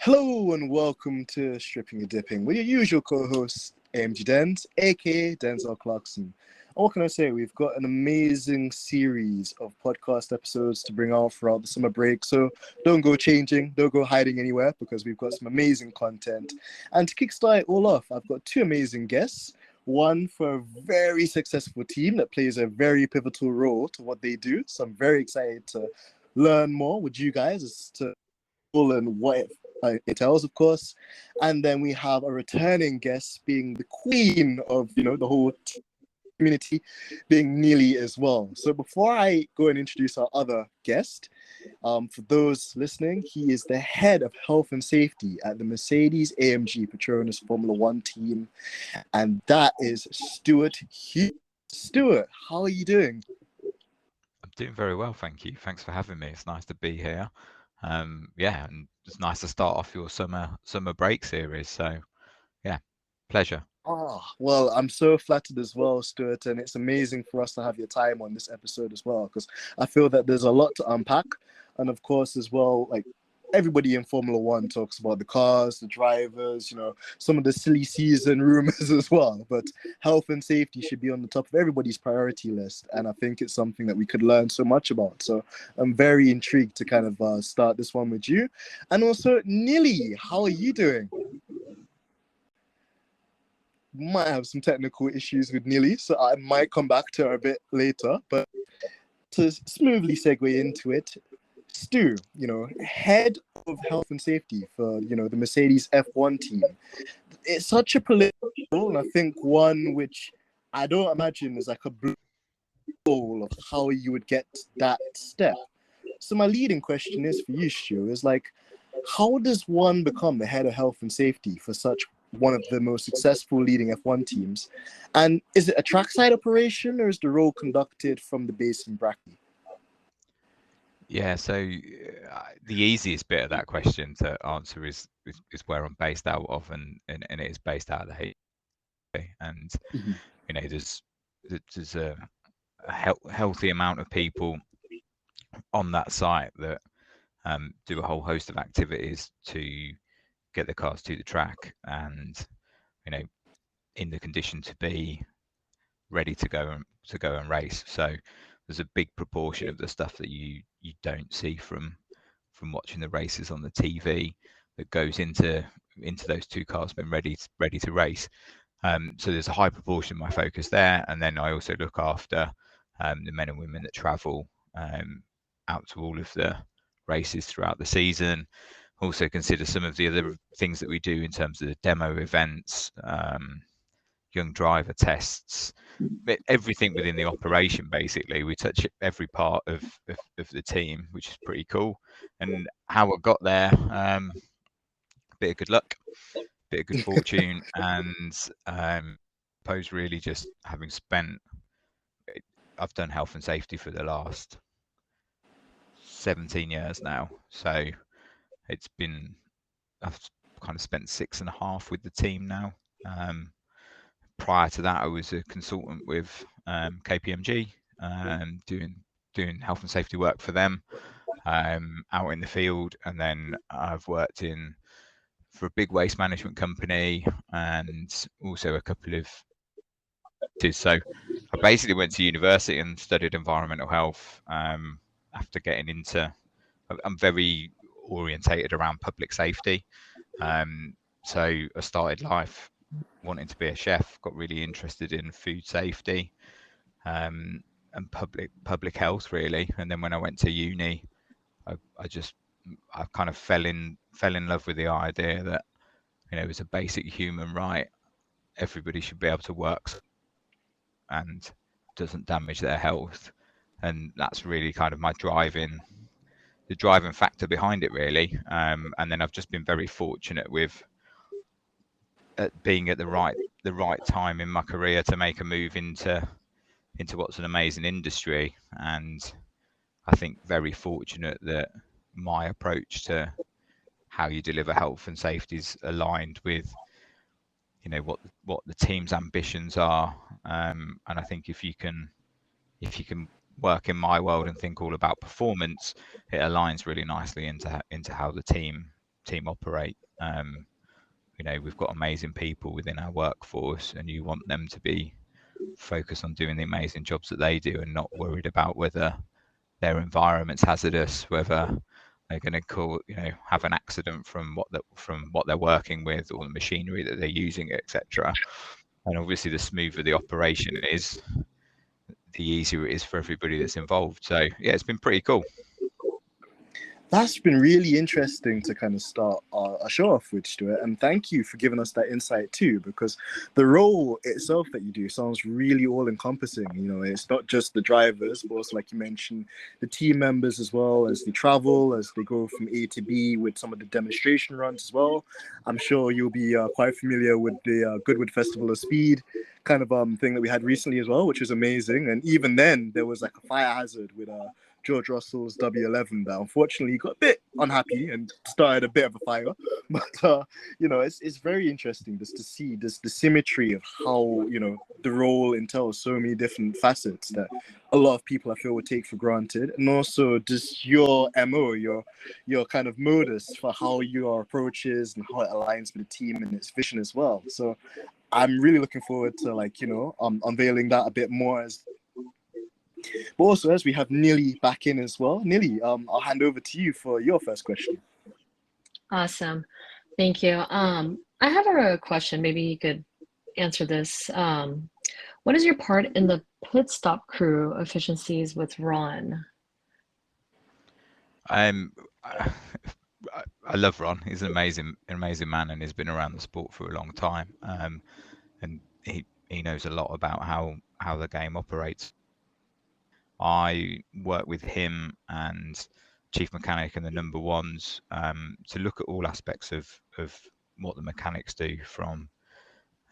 Hello and welcome to Stripping and Dipping with your usual co-host AMG Denz, aka Denzel Clarkson. And what can I say? We've got an amazing series of podcast episodes to bring out throughout the summer break. So don't go changing, don't go hiding anywhere because we've got some amazing content. And to kickstart it all off, I've got two amazing guests. One for a very successful team that plays a very pivotal role to what they do. So I'm very excited to learn more with you guys as to and what it entails, of course. And then we have a returning guest being the queen of, the whole community, being Nilly as well. So before I go and introduce our other guest, for those listening, he is the head of health and safety at the Mercedes AMG Petronas Formula One team. And that is Stuart Hughes. Stuart, how are you doing? I'm doing very well, thank you. Thanks for having me. It's nice to be here. Yeah, and it's nice to start off your summer break series. So yeah, pleasure. Oh, well, I'm so flattered as well, Stuart, and it's amazing for us to have your time on this episode as well, because I feel that there's a lot to unpack. And of course, as well, like everybody in Formula One talks about the cars, the drivers, some of the silly season rumors as well. But health and safety should be on the top of everybody's priority list. And I think it's something that we could learn so much about. So I'm very intrigued to kind of start this one with you. And also, Nilly, how are you doing? Might have some technical issues with Nilly, so I might come back to her a bit later. But to smoothly segue into it, Stu, head of health and safety for, the Mercedes F1 team. It's such a political role, and I think one which I don't imagine is like a goal of how you would get that step. So my leading question is for you, Stu, is like, how does one become the head of health and safety for such one of the most successful leading F1 teams? And is it a trackside operation or is the role conducted from the base in Brackley? Yeah, so the easiest bit of that question to answer is where I'm based out of, and it is based out of the Hague. And there's a healthy amount of people on that site that do a whole host of activities to get the cars to the track and in the condition to be ready to go and race. So there's a big proportion of the stuff that you don't see from watching the races on the TV that goes into those two cars being ready to race. So there's a high proportion of my focus there, and then I also look after the men and women that travel out to all of the races throughout the season. Also consider some of the other things that we do in terms of the demo events, young driver tests, everything within the operation. Basically, we touch every part of the team, which is pretty cool. And how I got there, bit of good luck, bit of good fortune, and I suppose really just having spent. I've done health and safety for the last 17 years now, so it's been I've kind of spent 6.5 with the team now. Prior to that, I was a consultant with KPMG, doing health and safety work for them out in the field, and then I've worked for a big waste management company and also a couple of. So I basically went to university and studied environmental health. After getting into, I'm very orientated around public safety. So I started life wanting to be a chef, got really interested in food safety and public health really. And then when I went to uni, I kind of fell in love with the idea that it was a basic human right. Everybody should be able to work and doesn't damage their health, and that's really kind of the driving factor behind it really. And then I've just been very fortunate with being at the right time in my career to make a move into what's an amazing industry. And I think very fortunate that my approach to how you deliver health and safety is aligned with what the team's ambitions are. And I think if you can work in my world and think all about performance, it aligns really nicely into how the team team operate. We've got amazing people within our workforce, and you want them to be focused on doing the amazing jobs that they do and not worried about whether their environment's hazardous, whether they're going to have an accident from what they're working with or the machinery that they're using, etc. And obviously, the smoother the operation is, the easier it is for everybody that's involved. So yeah, it's been pretty cool. That's been really interesting to kind of start our show off with, Stuart. And thank you for giving us that insight too, because the role itself that you do sounds really all-encompassing. It's not just the drivers, but also, like you mentioned, the team members as well, as they travel, as they go from A to B with some of the demonstration runs as well. I'm sure you'll be quite familiar with the Goodwood Festival of Speed kind of thing that we had recently as well, which was amazing. And even then, there was like a fire hazard with George Russell's W11 that unfortunately got a bit unhappy and started a bit of a fire. But it's very interesting just to see the symmetry of how the role entails so many different facets that a lot of people I feel would take for granted, and also just your MO, your kind of modus for how your approach is and how it aligns with the team and its vision as well. So I'm really looking forward to unveiling that a bit more but also, as we have Nilly back in as well, Nilly, I'll hand over to you for your first question. Awesome. Thank you. I have a question. Maybe you could answer this. What is your part in the pit stop crew efficiencies with Ron? I love Ron. He's an amazing man, and he's been around the sport for a long time. And he knows a lot about how the game operates. I work with him and chief mechanic and the number ones to look at all aspects of what the mechanics do, from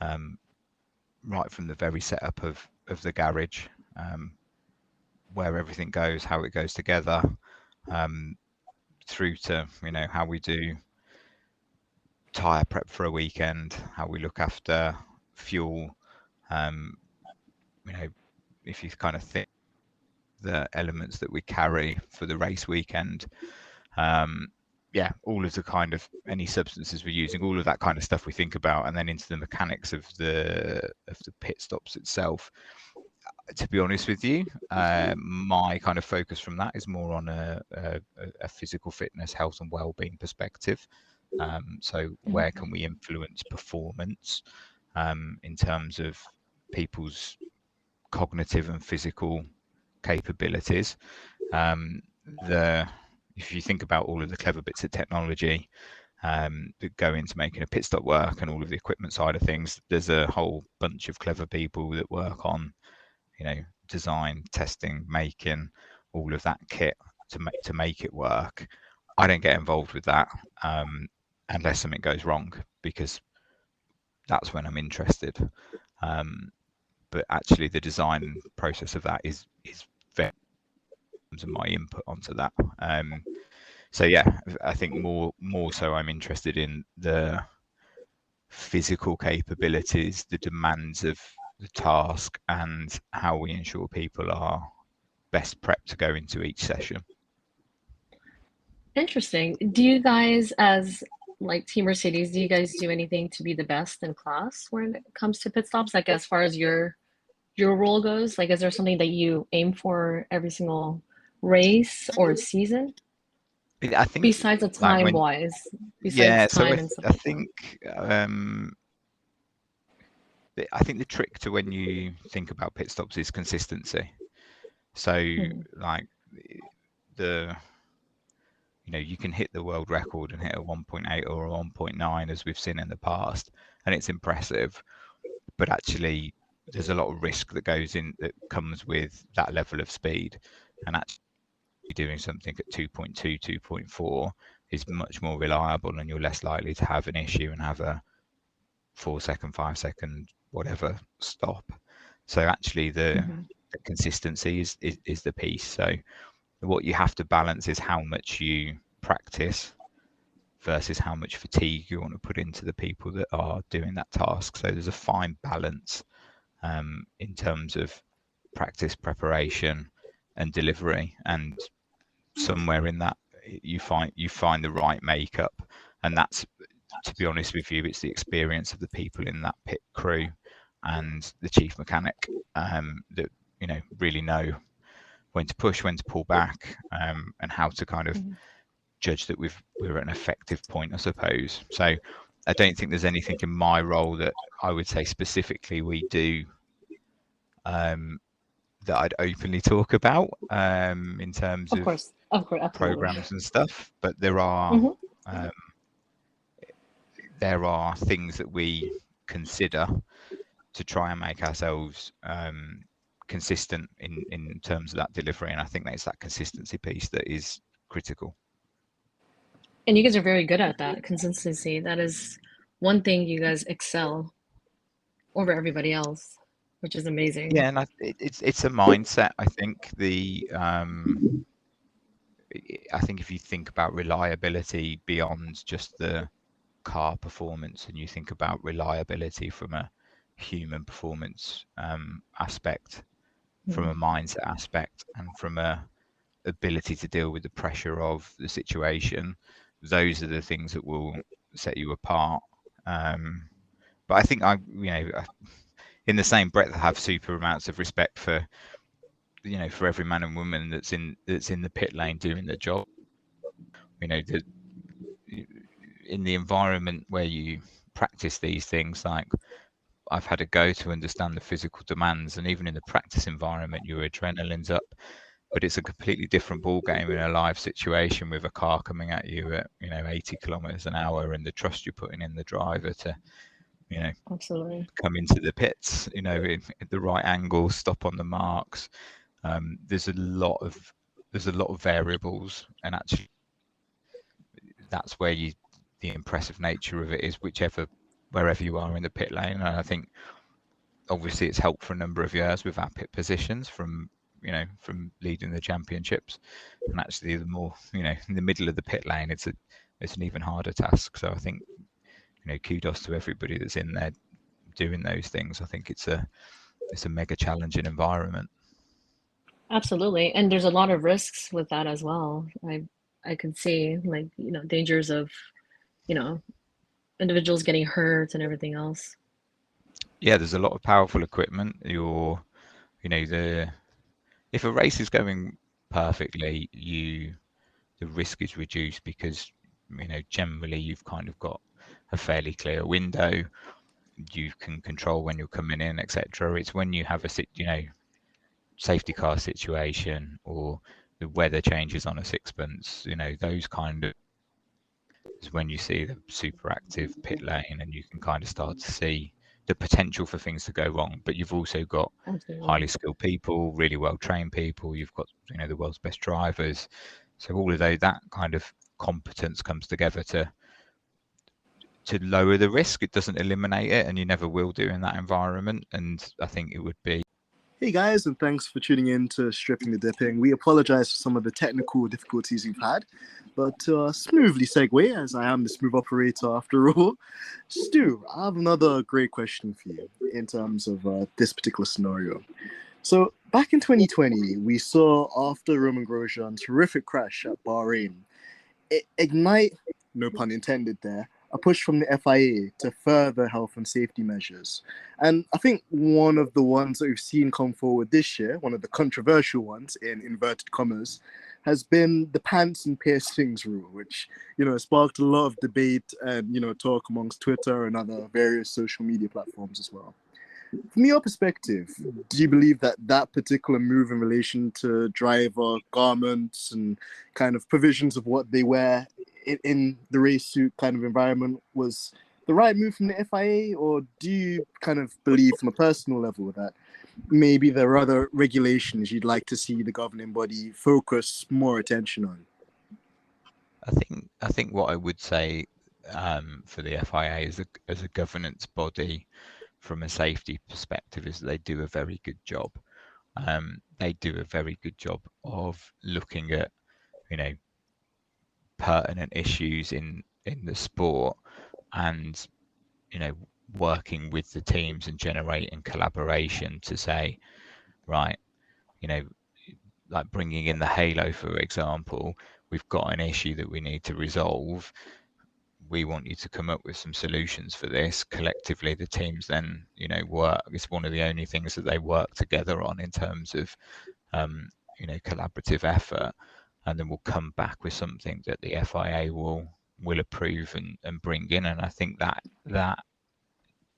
right from the very setup of the garage, where everything goes, how it goes together, through to how we do tire prep for a weekend, how we look after fuel. If you kind of think the elements that we carry for the race weekend, all of the kind of any substances we're using, all of that kind of stuff we think about, and then into the mechanics of the pit stops itself. To be honest with you, my kind of focus from that is more on a physical fitness, health and well-being perspective. So where can we influence performance in terms of people's cognitive and physical capabilities? If you think about all of the clever bits of technology that go into making a pit stop work and all of the equipment side of things, there's a whole bunch of clever people that work on design, testing, making all of that kit to make it work. I don't get involved with that unless something goes wrong, because that's when I'm interested. But actually the design process of that is very of my input onto that. So yeah, I think more so I'm interested in the physical capabilities, the demands of the task, and how we ensure people are best prepped to go into each session. Interesting. Do you guys, as like Team Mercedes, do you guys do anything to be the best in class when it comes to pit stops? Like as far as your role goes, like is there something that you aim for every single race or season? I think besides the time wise, besides time and stuff. I think the trick to when you think about pit stops is consistency. So like you can hit the world record and hit a 1.8 or a 1.9 as we've seen in the past, and it's impressive, but actually there's a lot of risk that comes with that level of speed, and actually doing something at 2.2, 2.4 is much more reliable, and you're less likely to have an issue and have a 4 second, 5 second, whatever stop. So actually the consistency is the piece. So what you have to balance is how much you practice versus how much fatigue you want to put into the people that are doing that task. So there's a fine balance in terms of practice, preparation and delivery, and somewhere in that you find the right makeup. And that's, to be honest with you, it's the experience of the people in that pit crew and the chief mechanic that really know when to push, when to pull back, and how to kind of judge that we're at an effective point, I suppose. So I don't think there's anything in my role that I would say specifically we do that I'd openly talk about in terms Of course, absolutely. programs and stuff. But there are things that we consider to try and make ourselves consistent in terms of that delivery, and I think that's that consistency piece that is critical. And you guys are very good at that consistency. That is one thing you guys excel over everybody else, which is amazing. Yeah, and it's a mindset. I think I think if you think about reliability beyond just the car performance, and you think about reliability from a human performance aspect, from a mindset aspect, and from a ability to deal with the pressure of the situation, those are the things that will set you apart. But I think in the same breath, I have super amounts of respect for for every man and woman that's in the pit lane doing the job. In the environment where you practice these things, like I've had a go to understand the physical demands, and even in the practice environment, your adrenaline's up, but it's a completely different ball game in a live situation with a car coming at you at 80 kilometers an hour, and the trust you're putting in the driver to Absolutely. come into the pits in the right angle, stop on the marks. There's a lot of variables, and actually that's where the impressive nature of it is, wherever you are in the pit lane. And I think obviously it's helped for a number of years with our pit positions from leading the championships, and actually the more in the middle of the pit lane, it's an even harder task. So I think kudos to everybody that's in there doing those things. I think it's a mega challenging environment. Absolutely, and there's a lot of risks with that as well. I can see dangers of individuals getting hurt and everything else. Yeah, there's a lot of powerful equipment. If a race is going perfectly, the risk is reduced because generally you've kind of got a fairly clear window. You can control when you're coming in, etc. It's when you have a safety car situation, or the weather changes on a sixpence, those kind of is when you see the super active pit lane, and you can kind of start to see the potential for things to go wrong. But you've also got highly skilled people, really well trained people. You've got the world's best drivers. So all of that kind of competence comes together to lower the risk. It doesn't eliminate it, and you never will do in that environment. And I think it would be. Hey guys, and thanks for tuning in to Stripping the Dipping. We apologize for some of the technical difficulties we've had, but smoothly segue, as I am the smooth operator after all. Stu, I have another great question for you in terms of this particular scenario. So back in 2020, we saw, after Roman Grosjean's horrific crash at Bahrain, ignite, no pun intended there, a push from the FIA to further health and safety measures. And I think one of the ones that we've seen come forward this year, one of the controversial ones in inverted commas, has been the pants and piercings rule, which, sparked a lot of debate and, talk amongst Twitter and other various social media platforms as well. From your perspective, do you believe that particular move in relation to driver garments and kind of provisions of what they wear in the race suit kind of environment was the right move from the FIA, or do you kind of believe from a personal level that maybe there are other regulations you'd like to see the governing body focus more attention on? I think what I would say for the FIA as a governance body, from a safety perspective, is they do a very good job. They do a very good job of looking at pertinent issues in the sport, and working with the teams and generating collaboration to say, right, like bringing in the halo, for example, we've got an issue that we need to resolve. we want you to come up with some solutions for this. Collectively, the teams then, work. It's one of the only things that they work together on in terms of, collaborative effort, and then we'll come back with something that the FIA will approve and bring in. And I think that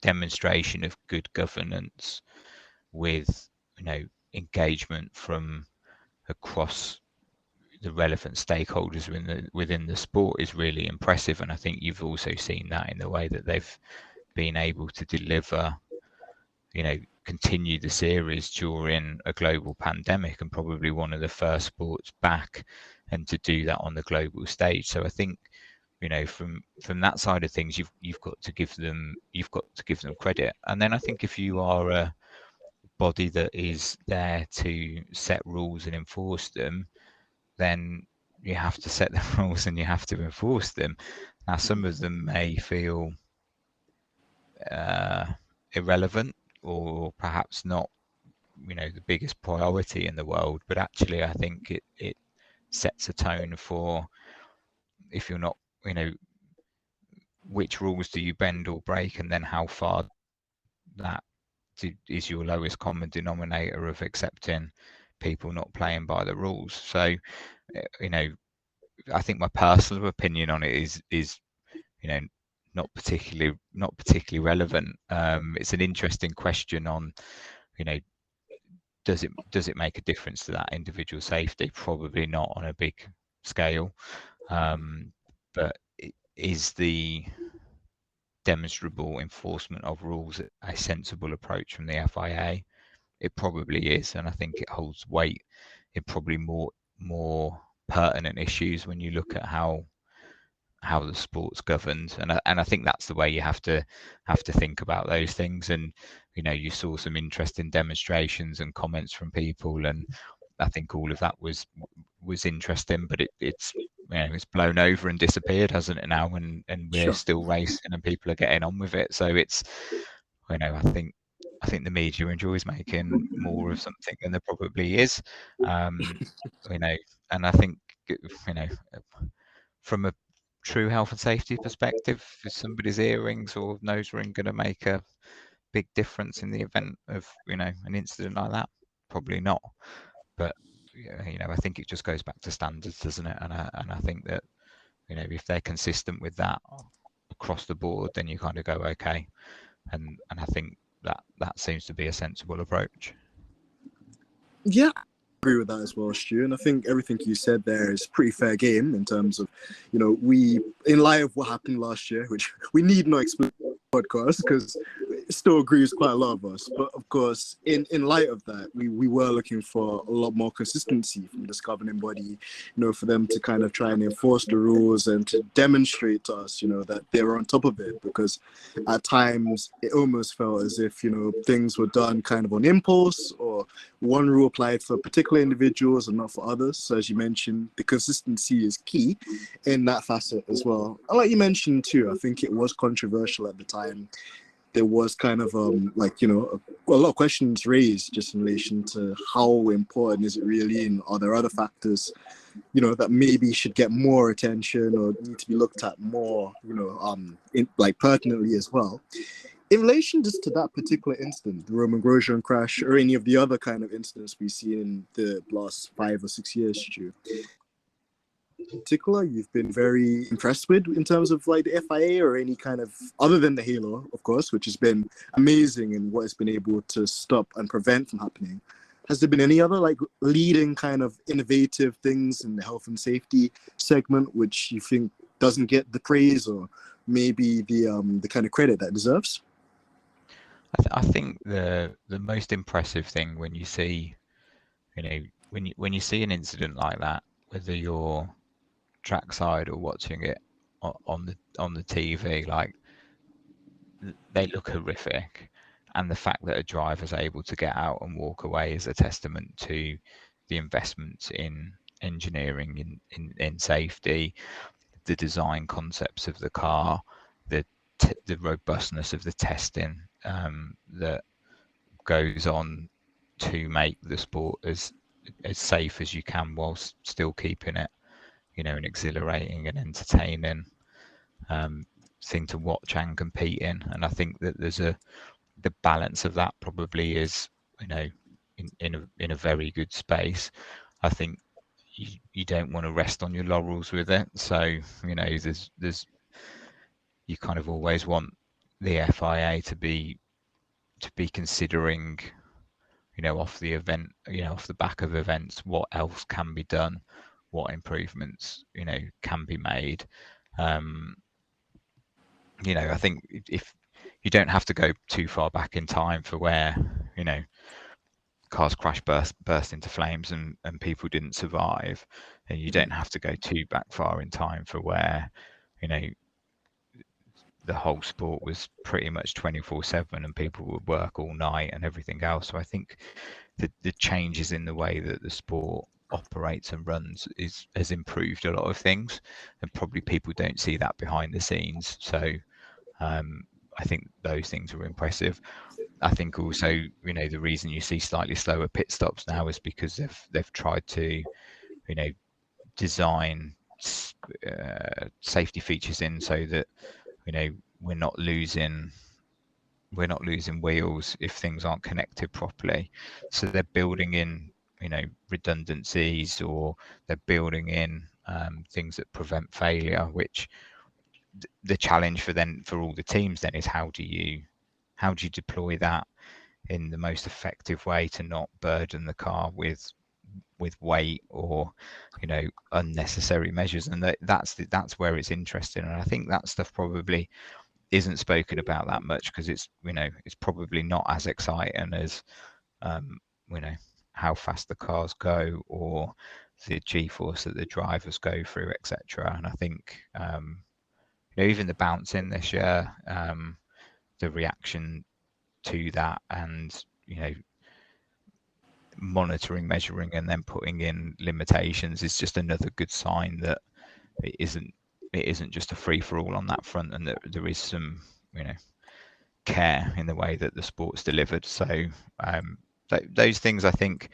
demonstration of good governance with, engagement from across the relevant stakeholders within the sport is really impressive. And I think you've also seen that in the way that they've been able to deliver, continue the series during a global pandemic, and probably one of the first sports back, and to do that on the global stage. So I think, from that side of things, you've got to give them credit. And then I think if you are a body that is there to set rules and enforce them, then you have to set the rules and you have to enforce them. Now, some of them may feel irrelevant, or perhaps not, the biggest priority in the world, but actually I think it sets a tone for, if you're not, which rules do you bend or break, and then how far that is your lowest common denominator of accepting people not playing by the rules. So, I think my personal opinion on it is not particularly relevant. It's an interesting question on, does it make a difference to that individual safety? Probably not on a big scale, but is the demonstrable enforcement of rules a sensible approach from the FIA? It probably is, and I think it holds weight in probably more pertinent issues when you look at how the sport's governed, and I think that's the way you have to think about those things. And you saw some interesting demonstrations and comments from people, and I think all of that was interesting, but it's it's blown over and disappeared, hasn't it now? And we're still racing and people are getting on with it. So it's, I think the media enjoys making more of something than there probably is. And I think, from a true health and safety perspective, is somebody's earrings or nose ring going to make a big difference in the event of an incident like that? Probably not. But I think it just goes back to standards, doesn't it? And I think that if they're consistent with that across the board, then you kind of go okay. And I think that seems to be a sensible approach. Yeah, I agree with that as well, Stu. And I think everything you said there is pretty fair game in terms of, we, in light of what happened last year, which we need not explain podcast because it still agrees quite a lot of us. But of course, in light of that, we were looking for a lot more consistency from this governing body, for them to kind of try and enforce the rules and to demonstrate to us, that they were on top of it. Because at times it almost felt as if, things were done kind of on impulse, or one rule applied for particular individuals and not for others. So as you mentioned, the consistency is key in that facet as well. And like you mentioned too, I think it was controversial at the time. There was kind of a lot of questions raised just in relation to how important is it really, and are there other factors that maybe should get more attention or need to be looked at more pertinently as well. In relation just to that particular incident, the Roman Grosjean crash, or any of the other kind of incidents we see in the last 5 or 6 years, Stu, in particular you've been very impressed with in terms of like the FIA, or any kind of, other than the halo, of course, which has been amazing in what it's been able to stop and prevent from happening? Has there been any other like leading kind of innovative things in the health and safety segment which you think doesn't get the praise or maybe the kind of credit that it deserves? I think the most impressive thing when you see, when you see an incident like that, whether you're trackside or watching it on the TV, like, they look horrific, and the fact that a driver's able to get out and walk away is a testament to the investments in engineering, in safety, the design concepts of the car, the robustness of the testing that goes on to make the sport as safe as you can, whilst still keeping it, an exhilarating and entertaining thing to watch and compete in. And I think that the balance of that probably is, in a very good space. I think you don't want to rest on your laurels with it. So, there's you kind of always want the FIA to be considering, off the event, off the back of events, what else can be done, what improvements, can be made. I think if you don't have to go too far back in time for where, cars crash burst into flames and people didn't survive, and you don't have to go too back far in time for where, the whole sport was pretty much 24/7 and people would work all night and everything else. So I think the changes in the way that the sport operates and runs has improved a lot of things, and probably people don't see that behind the scenes. So I think those things are impressive. I think also, the reason you see slightly slower pit stops now is because they've tried to, design safety features in so that, we're not losing wheels if things aren't connected properly. So they're building in, redundancies, or they're building in things that prevent failure, which the challenge for all the teams then is how do you deploy that in the most effective way to not burden the car with weight or unnecessary measures. And that's where it's interesting, and I think that stuff probably isn't spoken about that much because it's probably not as exciting as how fast the cars go or the g-force that the drivers go through, etc. And I think even the bouncing this year, the reaction to that, and monitoring, measuring, and then putting in limitations is just another good sign that it isn't just a free for all on that front, and that there is some care in the way that the sport's delivered. So those things, I think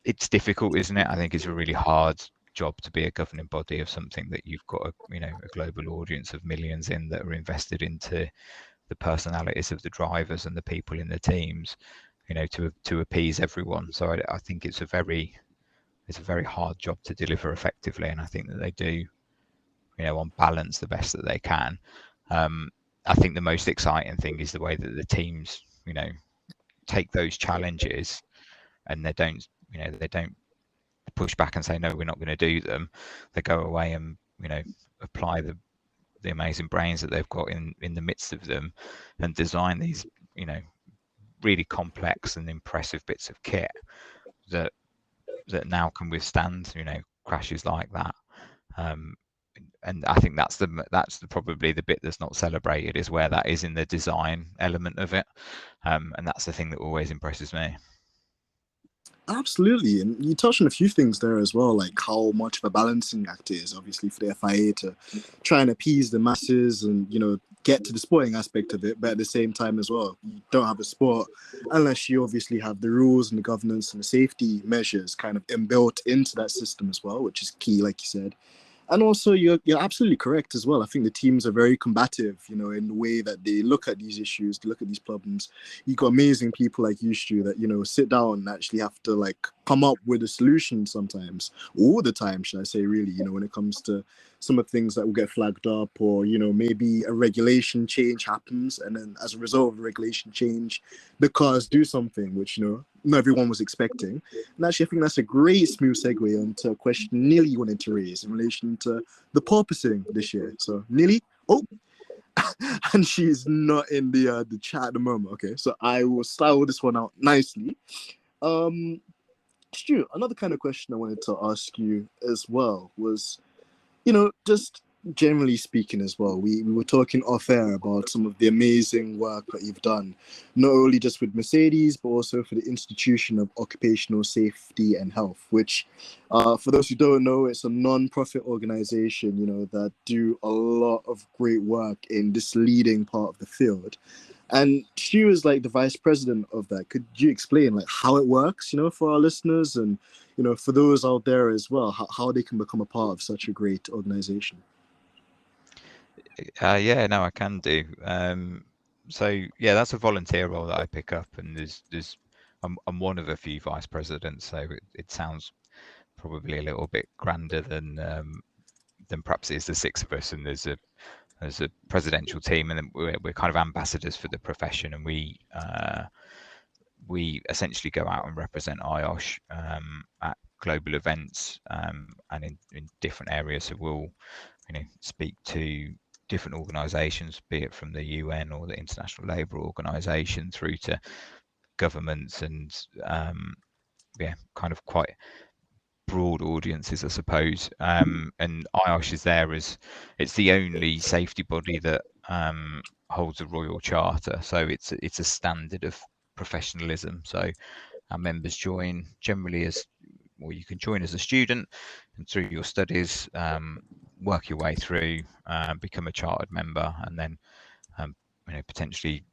it's difficult, isn't it? I think it's a really hard job to be a governing body of something that you've got a global audience of millions in that are invested into the personalities of the drivers and the people in the teams, to appease everyone. So I think it's a very hard job to deliver effectively, and I think that they do, on balance, the best that they can. I think the most exciting thing is the way that the teams, take those challenges, and they don't push back and say no, we're not going to do them. They go away and apply the amazing brains that they've got in the midst of them, and design these really complex and impressive bits of kit that now can withstand crashes like that. And I think that's probably the bit that's not celebrated, is where that is in the design element of it, and that's the thing that always impresses me. Absolutely, and you touched on a few things there as well, like how much of a balancing act it is, obviously, for the FIA to try and appease the masses and get to the sporting aspect of it, but at the same time as well, you don't have a sport unless you obviously have the rules and the governance and the safety measures kind of inbuilt into that system as well, which is key, like you said. And also, you're absolutely correct as well. I think the teams are very combative, in the way that they look at these issues, they look at these problems. You got amazing people like you, Stu, that sit down and actually have to come up with a solution sometimes, all the time, should I say, really. When it comes to some of the things that will get flagged up, or maybe a regulation change happens, and then as a result of the regulation change, the cars do something which not everyone was expecting. And actually, I think that's a great smooth segue onto a question Nilly wanted to raise in relation to the porposing this year. So Nilly, and she's not in the chat at the moment. Okay, so I will style this one out nicely. Stu, another kind of question I wanted to ask you as well was, just generally speaking as well, we were talking off air about some of the amazing work that you've done, not only just with Mercedes, but also for the Institution of Occupational Safety and Health, which, for those who don't know, it's a non-profit organization, that do a lot of great work in this leading part of the field. And she was the vice president of that. Could you explain how it works, for our listeners, and for those out there as well, how they can become a part of such a great organization? Yeah, no, I can do. So yeah, that's a volunteer role that I pick up, and I'm one of a few vice presidents, so it sounds probably a little bit grander than perhaps it is. The six of us, and there's a presidential team, and then we're kind of ambassadors for the profession, and we essentially go out and represent IOSH at global events and in different areas. So we'll speak to different organisations, be it from the UN or the International Labour Organization through to governments and kind of quite broad audiences, I suppose. And IOSH is there as it's the only safety body that holds a royal charter, so it's a standard of professionalism. So our members join generally as well. You can join as a student, and through your studies, work your way through, become a chartered member, and then potentially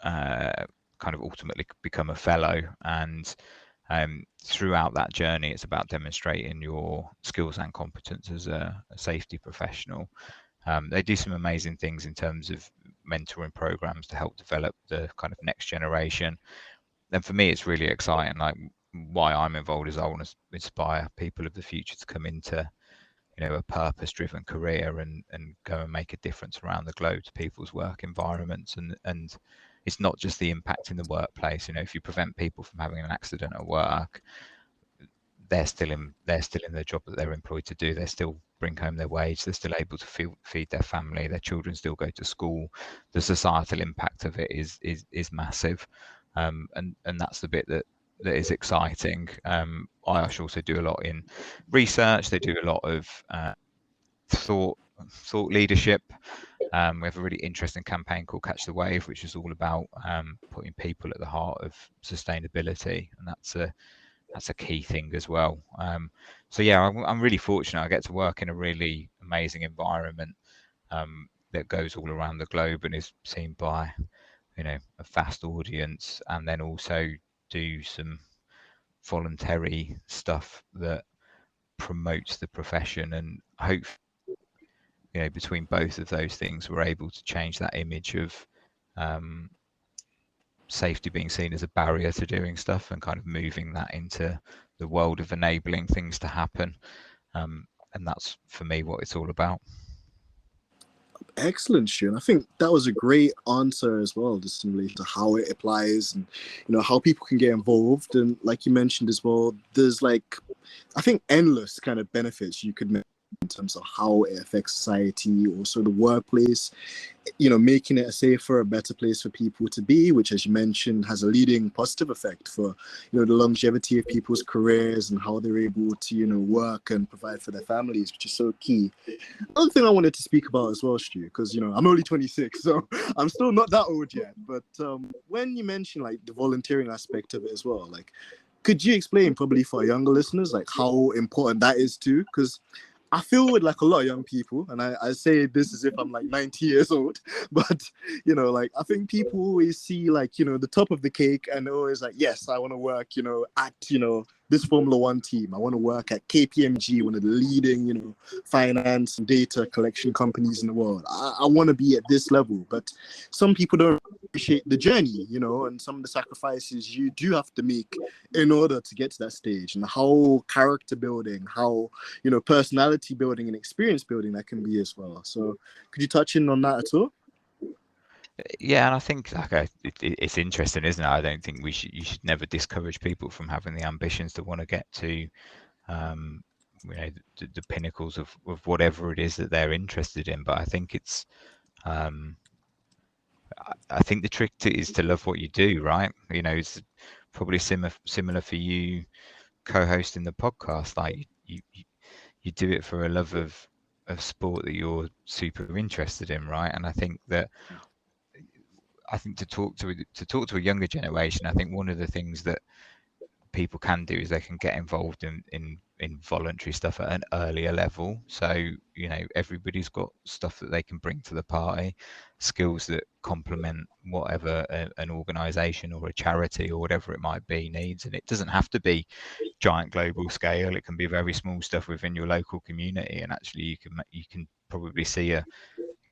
kind of ultimately become a fellow. And throughout that journey, it's about demonstrating your skills and competence as a safety professional. They do some amazing things in terms of mentoring programs to help develop the kind of next generation. And for me, it's really exciting. Like, why I'm involved is I want to inspire people of the future to come into a purpose-driven career and go and make a difference around the globe to people's work environments. And it's not just the impact in the workplace. If you prevent people from having an accident at work, they're still in the job that they're employed to do. They still bring home their wage. They're still able to feed their family. Their children still go to school. The societal impact of it is massive, and that's the bit that is exciting. IOSH also do a lot in research. They do a lot of thought leadership. We have a really interesting campaign called Catch the Wave, which is all about putting people at the heart of sustainability, and that's a key thing as well. So yeah, I'm really fortunate. I get to work in a really amazing environment that goes all around the globe and is seen by a vast audience, and then also do some voluntary stuff that promotes the profession. And hope between both of those things, we're able to change that image of safety being seen as a barrier to doing stuff and kind of moving that into the world of enabling things to happen. And that's, for me, what it's all about. Excellent, Stuart. I think that was a great answer as well, just in relation to how it applies and how people can get involved. And like you mentioned as well, there's I think endless kind of benefits you could make in terms of how it affects society, also the workplace, making it a safer, a better place for people to be, which, as you mentioned, has a leading positive effect for, the longevity of people's careers and how they're able to, work and provide for their families, which is so key. Another thing I wanted to speak about as well, Stu, because, I'm only 26, so I'm still not that old yet. But when you mention the volunteering aspect of it as well, could you explain probably for younger listeners, how important that is too? Because I feel with a lot of young people, and I say this as if I'm 90 years old, but I think people always see the top of the cake, and they're always yes, I want to work at this Formula One team. I want to work at KPMG, one of the leading finance and data collection companies in the world. I want to be at this level, but some people don't appreciate the journey, and some of the sacrifices you do have to make in order to get to that stage, and how character building, how personality building and experience building that can be as well. So could you touch in on that at all? Yeah, and I think it's interesting, isn't it? I don't think you should never discourage people from having the ambitions to want to get to the pinnacles of whatever it is that they're interested in. But I think it's I think the trick is to love what you do, right? It's probably similar for you co-hosting the podcast. You do it for a love of sport that you're super interested in, right? And I think to talk to a younger generation, I think one of the things that people can do is they can get involved in voluntary stuff at an earlier level. So everybody's got stuff that they can bring to the party, skills that complement whatever an organization or a charity or whatever it might be needs. And it doesn't have to be giant global scale. It can be very small stuff within your local community, and actually you can probably see a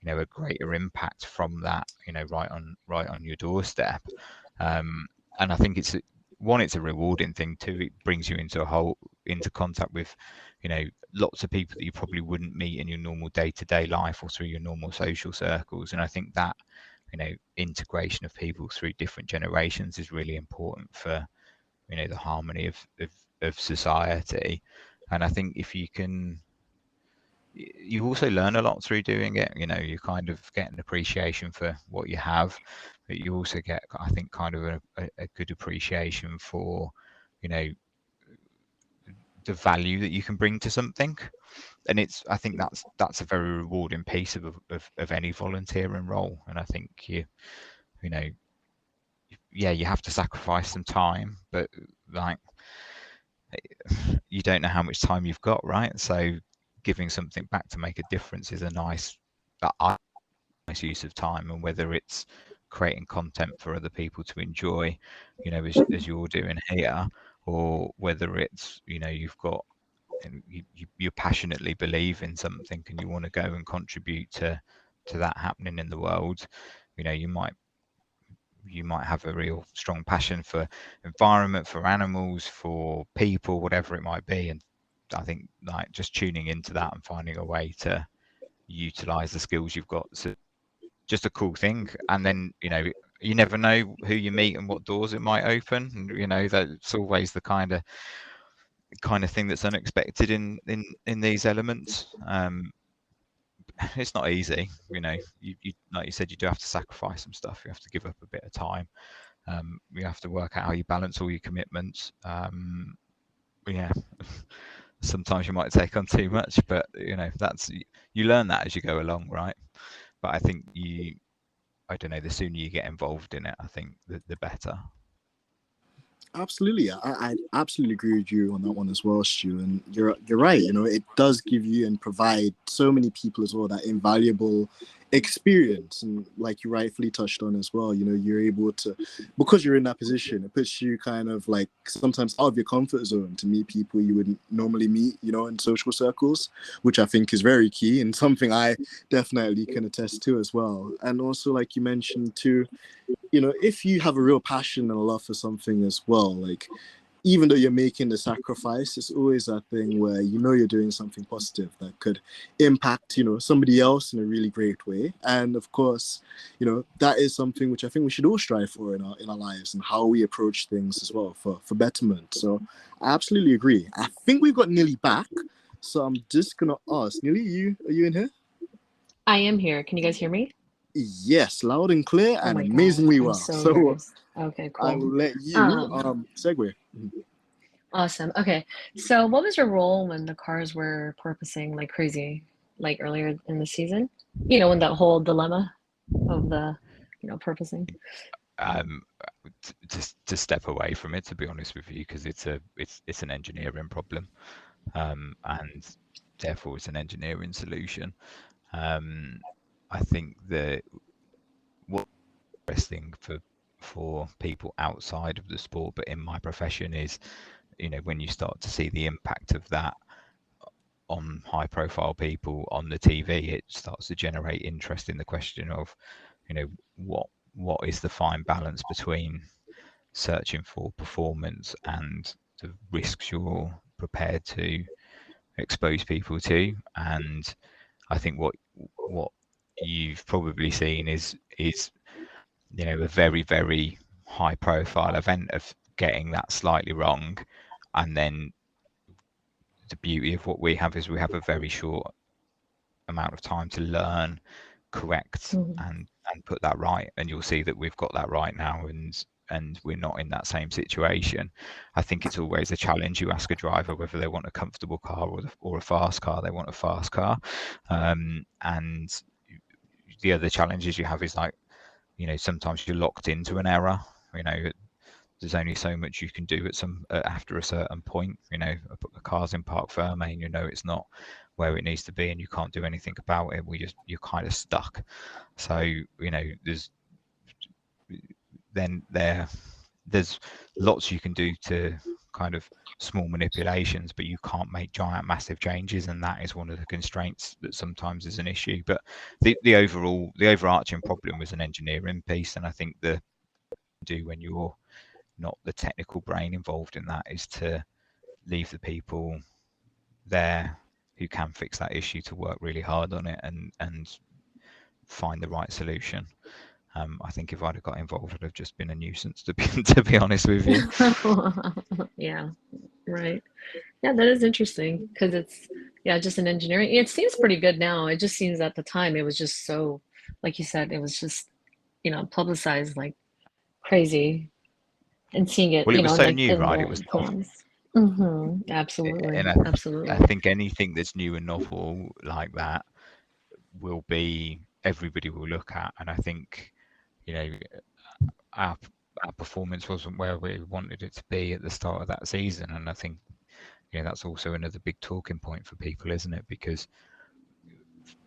a greater impact from that, right on your doorstep. And I think it's a rewarding thing too. It brings you into contact with, lots of people that you probably wouldn't meet in your normal day-to-day life or through your normal social circles. And I think that, integration of people through different generations is really important for, the harmony of society. And I think if you also learn a lot through doing it. You kind of get an appreciation for what you have, but you also get, I think, kind of a good appreciation for, the value that you can bring to something. And I think that's a very rewarding piece of any volunteering role. And I think you have to sacrifice some time, but like, you don't know how much time you've got, right? So giving something back to make a difference is a nice use of time. And whether it's creating content for other people to enjoy, as you're doing here, or whether it's, you've got, you passionately believe in something and you want to go and contribute to that happening in the world, you might have a real strong passion for environment, for animals, for people, whatever it might be. And I think, like, just tuning into that and finding a way to utilize the skills you've got, so just a cool thing. And then, you never know who you meet and what doors it might open. And, that's always the kind of thing that's unexpected in these elements. It's not easy. You like you said, you do have to sacrifice some stuff. You have to give up a bit of time. You have to work out how you balance all your commitments. Yeah, sometimes you might take on too much, but you learn that as you go along, right? But I think I don't know, the sooner you get involved in it, I think the better. Absolutely, I absolutely agree with you on that one as well, Stu. And you're right. It does give you and provide so many people as well that invaluable experience. And like you rightfully touched on as well, you're able to, because you're in that position, it puts you kind of like sometimes out of your comfort zone to meet people you wouldn't normally meet, in social circles, which I think is very key and something I definitely can attest to as well. And also, like you mentioned too, if you have a real passion and a love for something as well, like, even though you're making the sacrifice, it's always that thing where you're doing something positive that could impact, somebody else in a really great way. And of course, that is something which I think we should all strive for in our lives, and how we approach things as well for betterment. So I absolutely agree. I think we've got Nilly back, so I'm just gonna ask Nilly, are you in here? I am here. Can you guys hear me? Yes, loud and clear, Oh and my God, amazingly I'm well. so nervous. Okay, I cool. will let you segue. Awesome. Okay. So what was your role when the cars were porpoising like crazy, like earlier in the season? When that whole dilemma of the, porpoising. To step away from it, to be honest with you, because it's an engineering problem, and therefore it's an engineering solution. I think that what's interesting for people outside of the sport, but in my profession, is when you start to see the impact of that on high profile people on the TV, it starts to generate interest in the question of, what is the fine balance between searching for performance and the risks you're prepared to expose people to. And I think what you've probably seen is a very, very high profile event of getting that slightly wrong. And then the beauty of what we have is we have a very short amount of time to learn, correct, and put that right. And you'll see that we've got that right now, and we're not in that same situation. I think it's always a challenge. You ask a driver whether they want a comfortable car or a fast car. They want a fast car. And the other challenges you have is, like, sometimes you're locked into an error. There's only so much you can do after a certain point. A car's in park firme, and it's not where it needs to be, and you can't do anything about it. You're kind of stuck. So there's lots you can do to kind of small manipulations, but you can't make giant, massive changes, and that is one of the constraints that sometimes is an issue. But the overarching problem was an engineering piece, and I think the do when you're not the technical brain involved in that is to leave the people there who can fix that issue to work really hard on it and find the right solution. I think if I'd have got involved, I'd have just been a nuisance, to be honest with you. Yeah, right. Yeah, that is interesting because it's, yeah, just an engineering. It seems pretty good now. It just seems at the time it was just so, like you said, it was just, publicized like crazy, and seeing it, Well, it was so like new, in right? It the was novel. plans. Absolutely, And absolutely. I think anything that's new and novel like that will be, everybody will look at. And I think, our performance wasn't where we wanted it to be at the start of that season. And I think, that's also another big talking point for people, isn't it? Because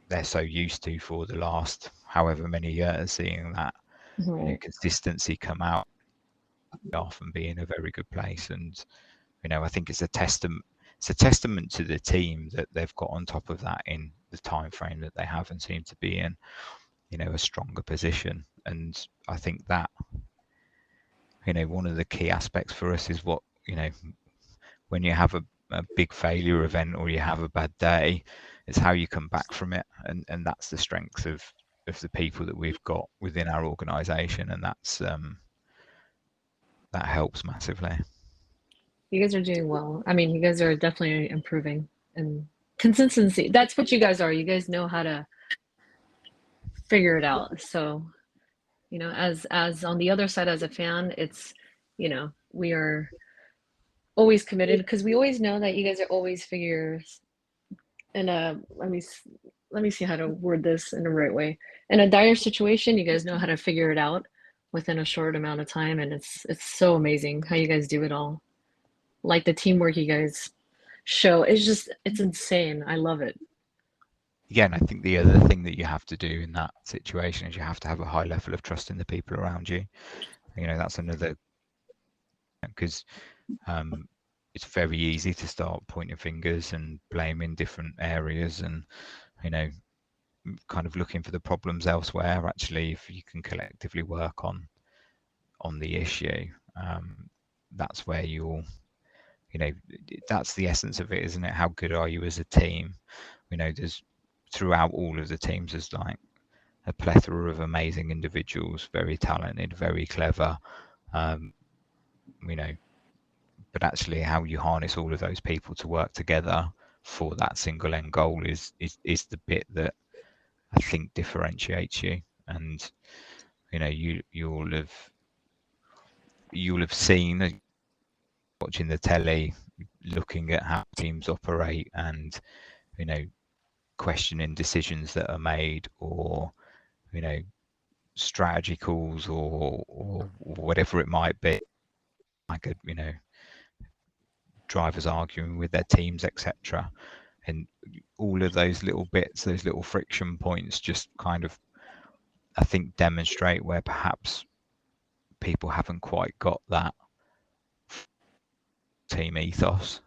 they're so used to, for the last however many years, seeing that, Right. consistency come out off and be in a very good place. And, I think it's a testament to the team that they've got on top of that in the time frame that they have and seem to be in, a stronger position. And I think that, one of the key aspects for us is what, when you have a big failure event or you have a bad day, it's how you come back from it. And that's the strength of the people that we've got within our organization. And that's, that helps massively. You guys are doing well. I mean, you guys are definitely improving, and consistency. That's what you guys are. You guys know how to figure it out. So, as on the other side as a fan, it's, we are always committed because we always know that you guys are always figures in a, let me see how to word this in the right way. In a dire situation, you guys know how to figure it out within a short amount of time, and it's so amazing how you guys do it all. Like the teamwork you guys show, it's insane. I love it. Yeah, and I think the other thing that you have to do in that situation is you have to have a high level of trust in the people around you. That's another, because it's very easy to start pointing fingers and blaming different areas and, kind of looking for the problems elsewhere. Actually, if you can collectively work on the issue, that's where you'll, that's the essence of it, isn't it? How good are you as a team? There's, throughout all of the teams, there's like a plethora of amazing individuals, very talented, very clever, but actually how you harness all of those people to work together for that single end goal is the bit that I think differentiates you. And you'll have seen, watching the telly, looking at how teams operate and questioning decisions that are made, or strategy calls, or whatever it might be, like drivers arguing with their teams, etc. And all of those little bits, those little friction points, just kind of, I think, demonstrate where perhaps people haven't quite got that team ethos.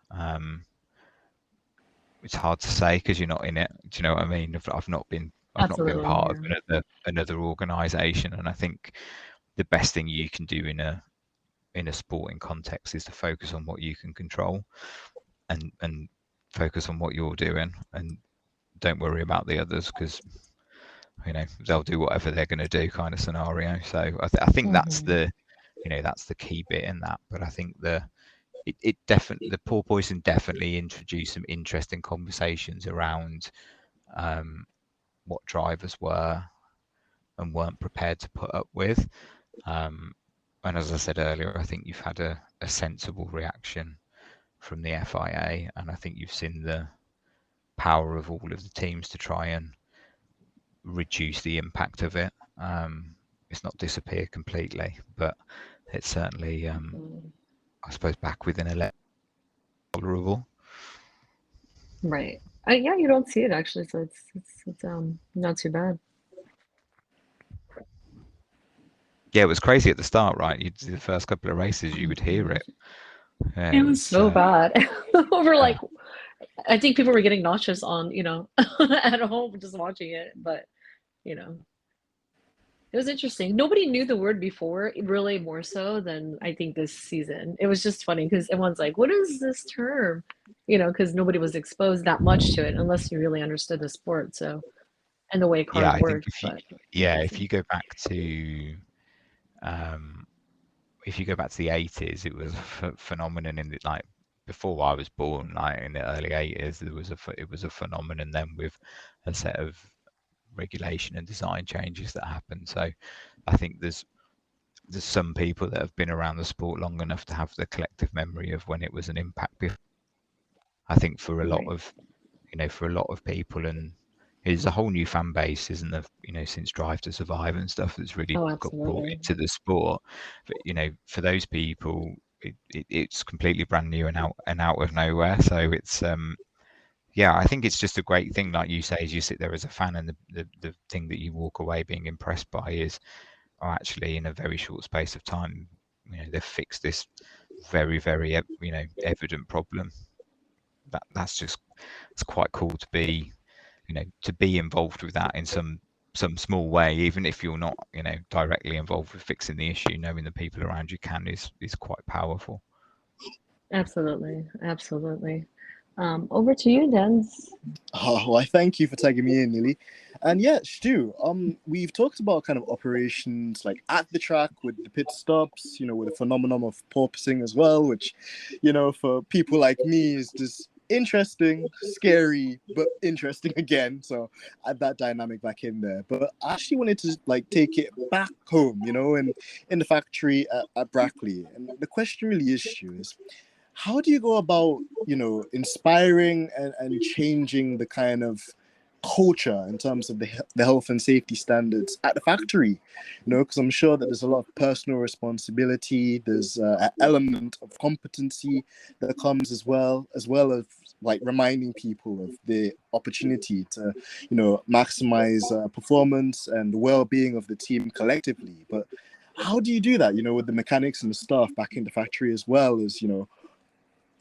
It's hard to say because you're not in it. Do you know what I mean? I've not been Absolutely, part yeah. of another organisation, and I think the best thing you can do in a sporting context is to focus on what you can control, and focus on what you're doing, and don't worry about the others, because they'll do whatever they're going to do, kind of scenario. So I think that's the that's the key bit in that. But I think it definitely, the porpoising definitely introduced some interesting conversations around what drivers were and weren't prepared to put up with. And as I said earlier, I think you've had a sensible reaction from the FIA, and I think you've seen the power of all of the teams to try and reduce the impact of it. It's not disappear completely, but it's certainly, I suppose, back within a level tolerable. Right. Yeah, you don't see it actually, so it's not too bad. Yeah, it was crazy at the start, right? The first couple of races, you would hear it Yeah, It was so bad. Over yeah, like, I think people were getting nauseous on, at home just watching it. But, you know, it was interesting. Nobody knew the word before, really more so than I think this season. It was just funny because everyone's like, what is this term? Because nobody was exposed that much to it unless you really understood the sport. So, and the way yeah. cars I think work. But if interesting. you go back to um, the 80s, it was a phenomenon in the, like before I was born, like in the early 80s, it was a phenomenon then with a set of regulation and design changes that happened. So I think there's some people that have been around the sport long enough to have the collective memory of when it was an impact. I think for a lot Right. of people, and there's a whole new fan base, isn't there? Since Drive to Survive and stuff that's really Oh, got brought absolutely. into the sport. But for those people, it's completely brand new and out of nowhere. So it's yeah, I think it's just a great thing, like you say, as you sit there as a fan, and the thing that you walk away being impressed by is, oh, actually, in a very short space of time, they've fixed this very, very, evident problem. That's just, it's quite cool to be, to be involved with that in some small way, even if you're not, directly involved with fixing the issue. Knowing the people around you can is quite powerful. Absolutely. Absolutely. Over to you, Dens. Oh, well, I thank you for tagging me in, Nilly. And yeah, Stu, we've talked about kind of operations like at the track with the pit stops, with the phenomenon of porposing as well, which, for people like me is just interesting, scary, but interesting again. So add that dynamic back in there. But I actually wanted to like take it back home, in the factory at Brackley. And the question really is, Stu, is how do you go about inspiring and changing the kind of culture in terms of the health and safety standards at the factory, because I'm sure that there's a lot of personal responsibility, there's an element of competency that comes as well as like reminding people of the opportunity to maximize performance and well-being of the team collectively. But how do you do that, with the mechanics and the staff back in the factory as well as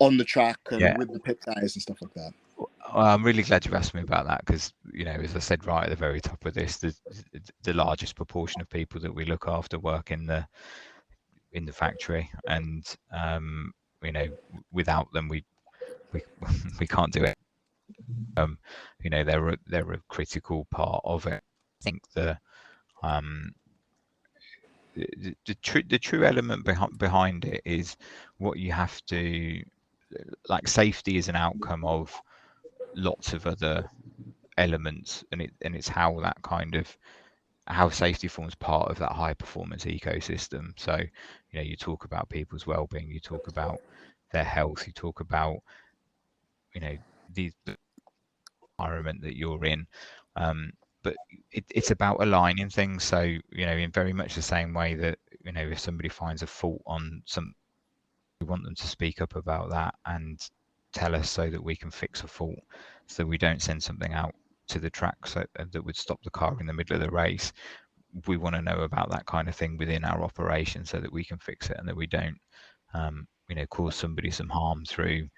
on the track and Yeah. with the pit guys and stuff like that? Well, I'm really glad you asked me about that, because as I said right at the very top of this, the largest proportion of people that we look after work in the factory, and without them we we can't do it. They're a critical part of it. I think um the true element behind it is what you have to, like, safety is an outcome of lots of other elements, and it's how that kind of, how safety forms part of that high performance ecosystem. So you talk about people's well-being, you talk about their health, you talk about the environment that you're in, but it's about aligning things. So in very much the same way that if somebody finds a fault on some, we want them to speak up about that and tell us, so that we can fix a fault, so we don't send something out to the track that would stop the car in the middle of the race. We want to know about that kind of thing within our operation, so that we can fix it, and that we don't cause somebody some harm through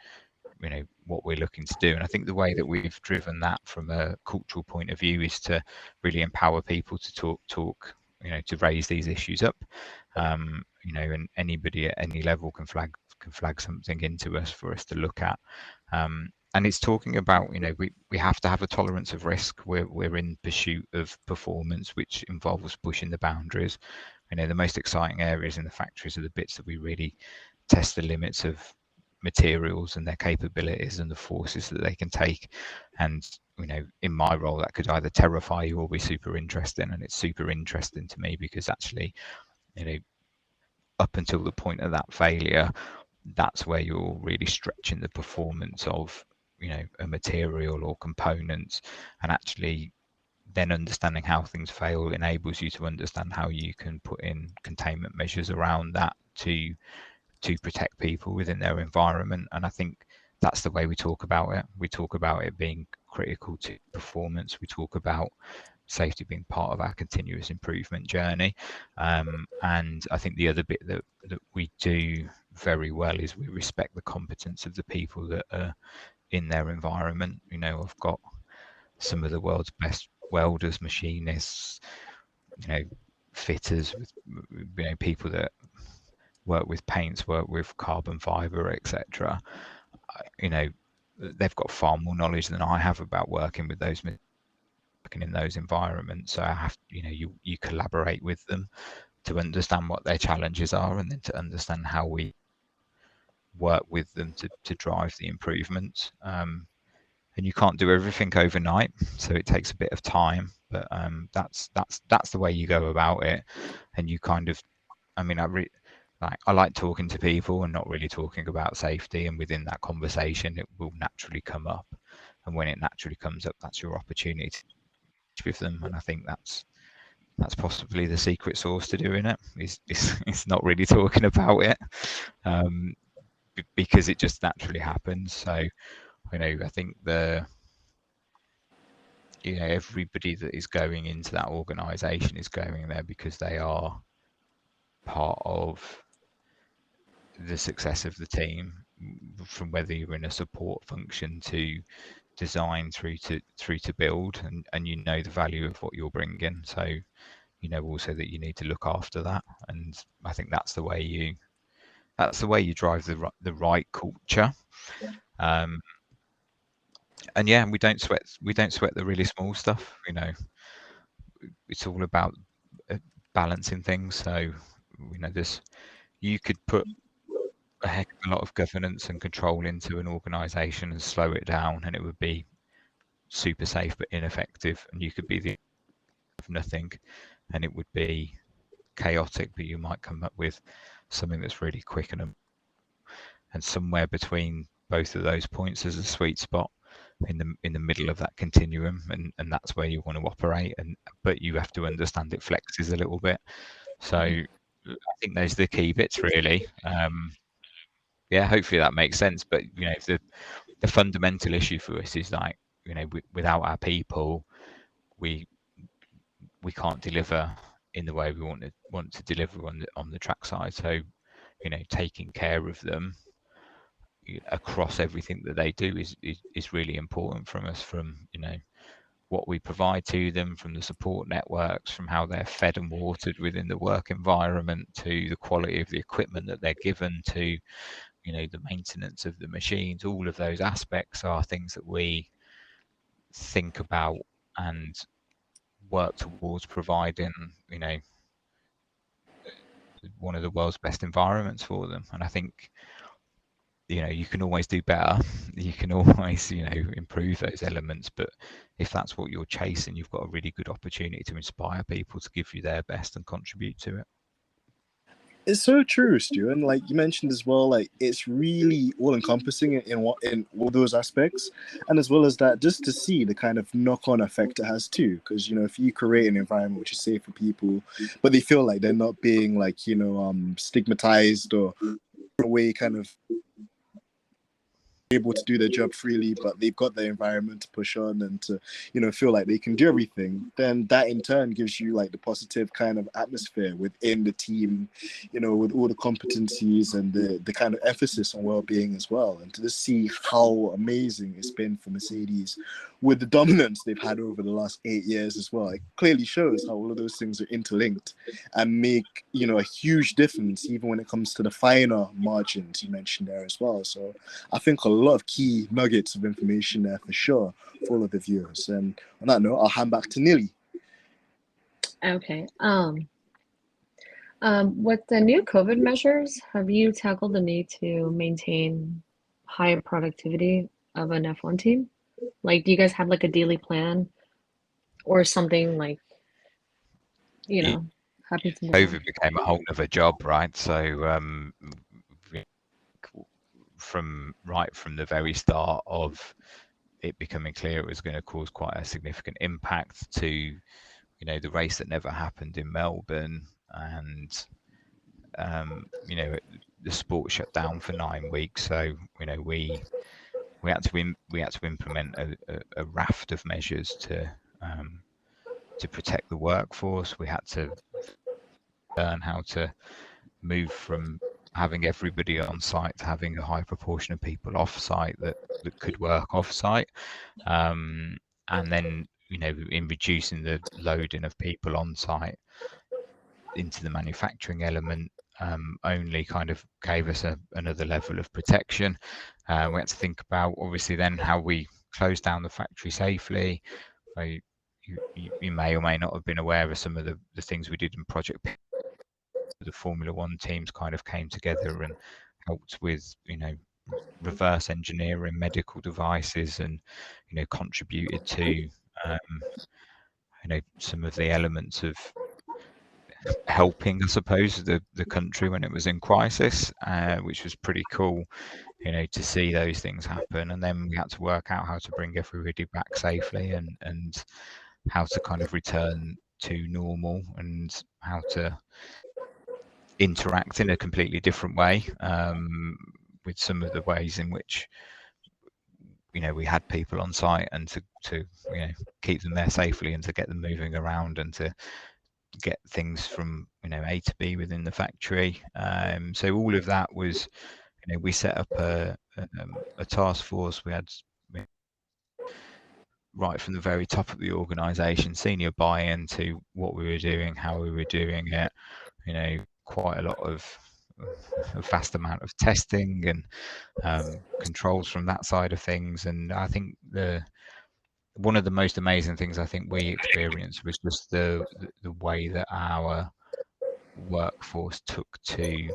what we're looking to do. And I think the way that we've driven that from a cultural point of view is to really empower people to talk to raise these issues up, and anybody at any level can flag something into us for us to look at. And it's talking about, we have to have a tolerance of risk. We're in pursuit of performance, which involves pushing the boundaries. The most exciting areas in the factories are the bits that we really test the limits of materials and their capabilities and the forces that they can take. And in my role, that could either terrify you or be super interesting. And it's super interesting to me because actually, up until the point of that failure, that's where you're really stretching the performance of a material or components. And actually then understanding how things fail enables you to understand how you can put in containment measures around that to protect people within their environment. And I think that's the way we talk about it. We talk about it being critical to performance. We talk about safety being part of our continuous improvement journey. And I think the other bit that we do very well is we respect the competence of the people that are in their environment. You know, I've got some of the world's best welders, machinists, you know, fitters, with, you know, people that work with paints, work with carbon fiber, etc. You know, they've got far more knowledge than I have about working with those, working in those environments. So I have, you know, you collaborate with them to understand what their challenges are, and then to understand how we work with them to drive the improvements. And you can't do everything overnight, so it takes a bit of time. But that's the way you go about it. And you kind of, I mean, I like talking to people and not really talking about safety. And within that conversation, it will naturally come up. And when it naturally comes up, that's your opportunity to teach with them. And I think that's possibly the secret sauce to doing it. Is not really talking about it, because it just naturally happens. So, you know, I think everybody that is going into that organization is going there because they are part of the success of the team, from whether you're in a support function to design through to build, and you know the value of what you're bringing. So you know also that you need to look after that, and I think that's the way you drive the right culture. And yeah, we don't sweat the really small stuff. You know, it's all about balancing things. So you know, you could put a heck of a lot of governance and control into an organization and slow it down, and it would be super safe but ineffective. And you could be the of nothing, and it would be chaotic, but you might come up with something that's really quick, and somewhere between both of those points is a sweet spot in the middle of that continuum, and that's where you want to operate. But you have to understand it flexes a little bit. So I think those are the key bits, really. Yeah, hopefully that makes sense. But you know, the fundamental issue for us is like, you know, without our people, we can't deliver in the way we want to deliver on the track side. So, you know, taking care of them across everything that they do is really important from us, from, you know, what we provide to them, from the support networks, from how they're fed and watered within the work environment, to the quality of the equipment that they're given, to, you know, the maintenance of the machines. All of those aspects are things that we think about and work towards providing, you know, one of the world's best environments for them. And I think, you know, you can always do better. You can always, you know, improve those elements. But if that's what you're chasing, you've got a really good opportunity to inspire people to give you their best and contribute to it. It's so true, Stuart. And like you mentioned as well, like it's really all encompassing in all those aspects, and as well as that, just to see the kind of knock-on effect it has too. Because you know, if you create an environment which is safe for people, but they feel like they're not being like, you know, stigmatized or a way kind of able to do their job freely, but they've got the environment to push on and to, you know, feel like they can do everything, then that in turn gives you like the positive kind of atmosphere within the team, you know, with all the competencies and the kind of emphasis on well-being as well. And to just see how amazing it's been for Mercedes with the dominance they've had over the last 8 years as well, it clearly shows how all of those things are interlinked and make, you know, a huge difference even when it comes to the finer margins you mentioned there as well. So I think a lot of key nuggets of information there for sure for all of the viewers. And on that note, I'll hand back to Nilly. Okay. With the new COVID measures, have you tackled the need to maintain high productivity of an F1 team? Like, do you guys have like a daily plan or something like, you know, happens in the COVID became a whole other job, right? So from the very start of it becoming clear it was going to cause quite a significant impact to, you know, the race that never happened in Melbourne, and you know, the sport shut down for 9 weeks. So, you know, we had to implement a raft of measures to protect the workforce. We had to learn how to move from having everybody on site to having a high proportion of people off site that could work off site, and then in reducing the loading of people on site into the manufacturing element, only kind of gave us another level of protection. We had to think about obviously then how we close down the factory safely. You may or may not have been aware of some of the things we did in Project. The Formula One teams kind of came together and helped with reverse engineering medical devices, and contributed to some of the elements of helping, I suppose, the country when it was in crisis, which was pretty cool, to see those things happen. And then we had to work out how to bring everybody back safely, and how to kind of return to normal, and how to interact in a completely different way, with some of the ways in which we had people on site, and to keep them there safely, and to get them moving around, and to get things from A to B within the factory. So all of that was, we set up a task force. We had right from the very top of the organisation senior buy-in to what we were doing, how we were doing it. Quite a lot of a vast amount of testing and controls from that side of things. And I think one of the most amazing things I think we experienced was just the way that our workforce took to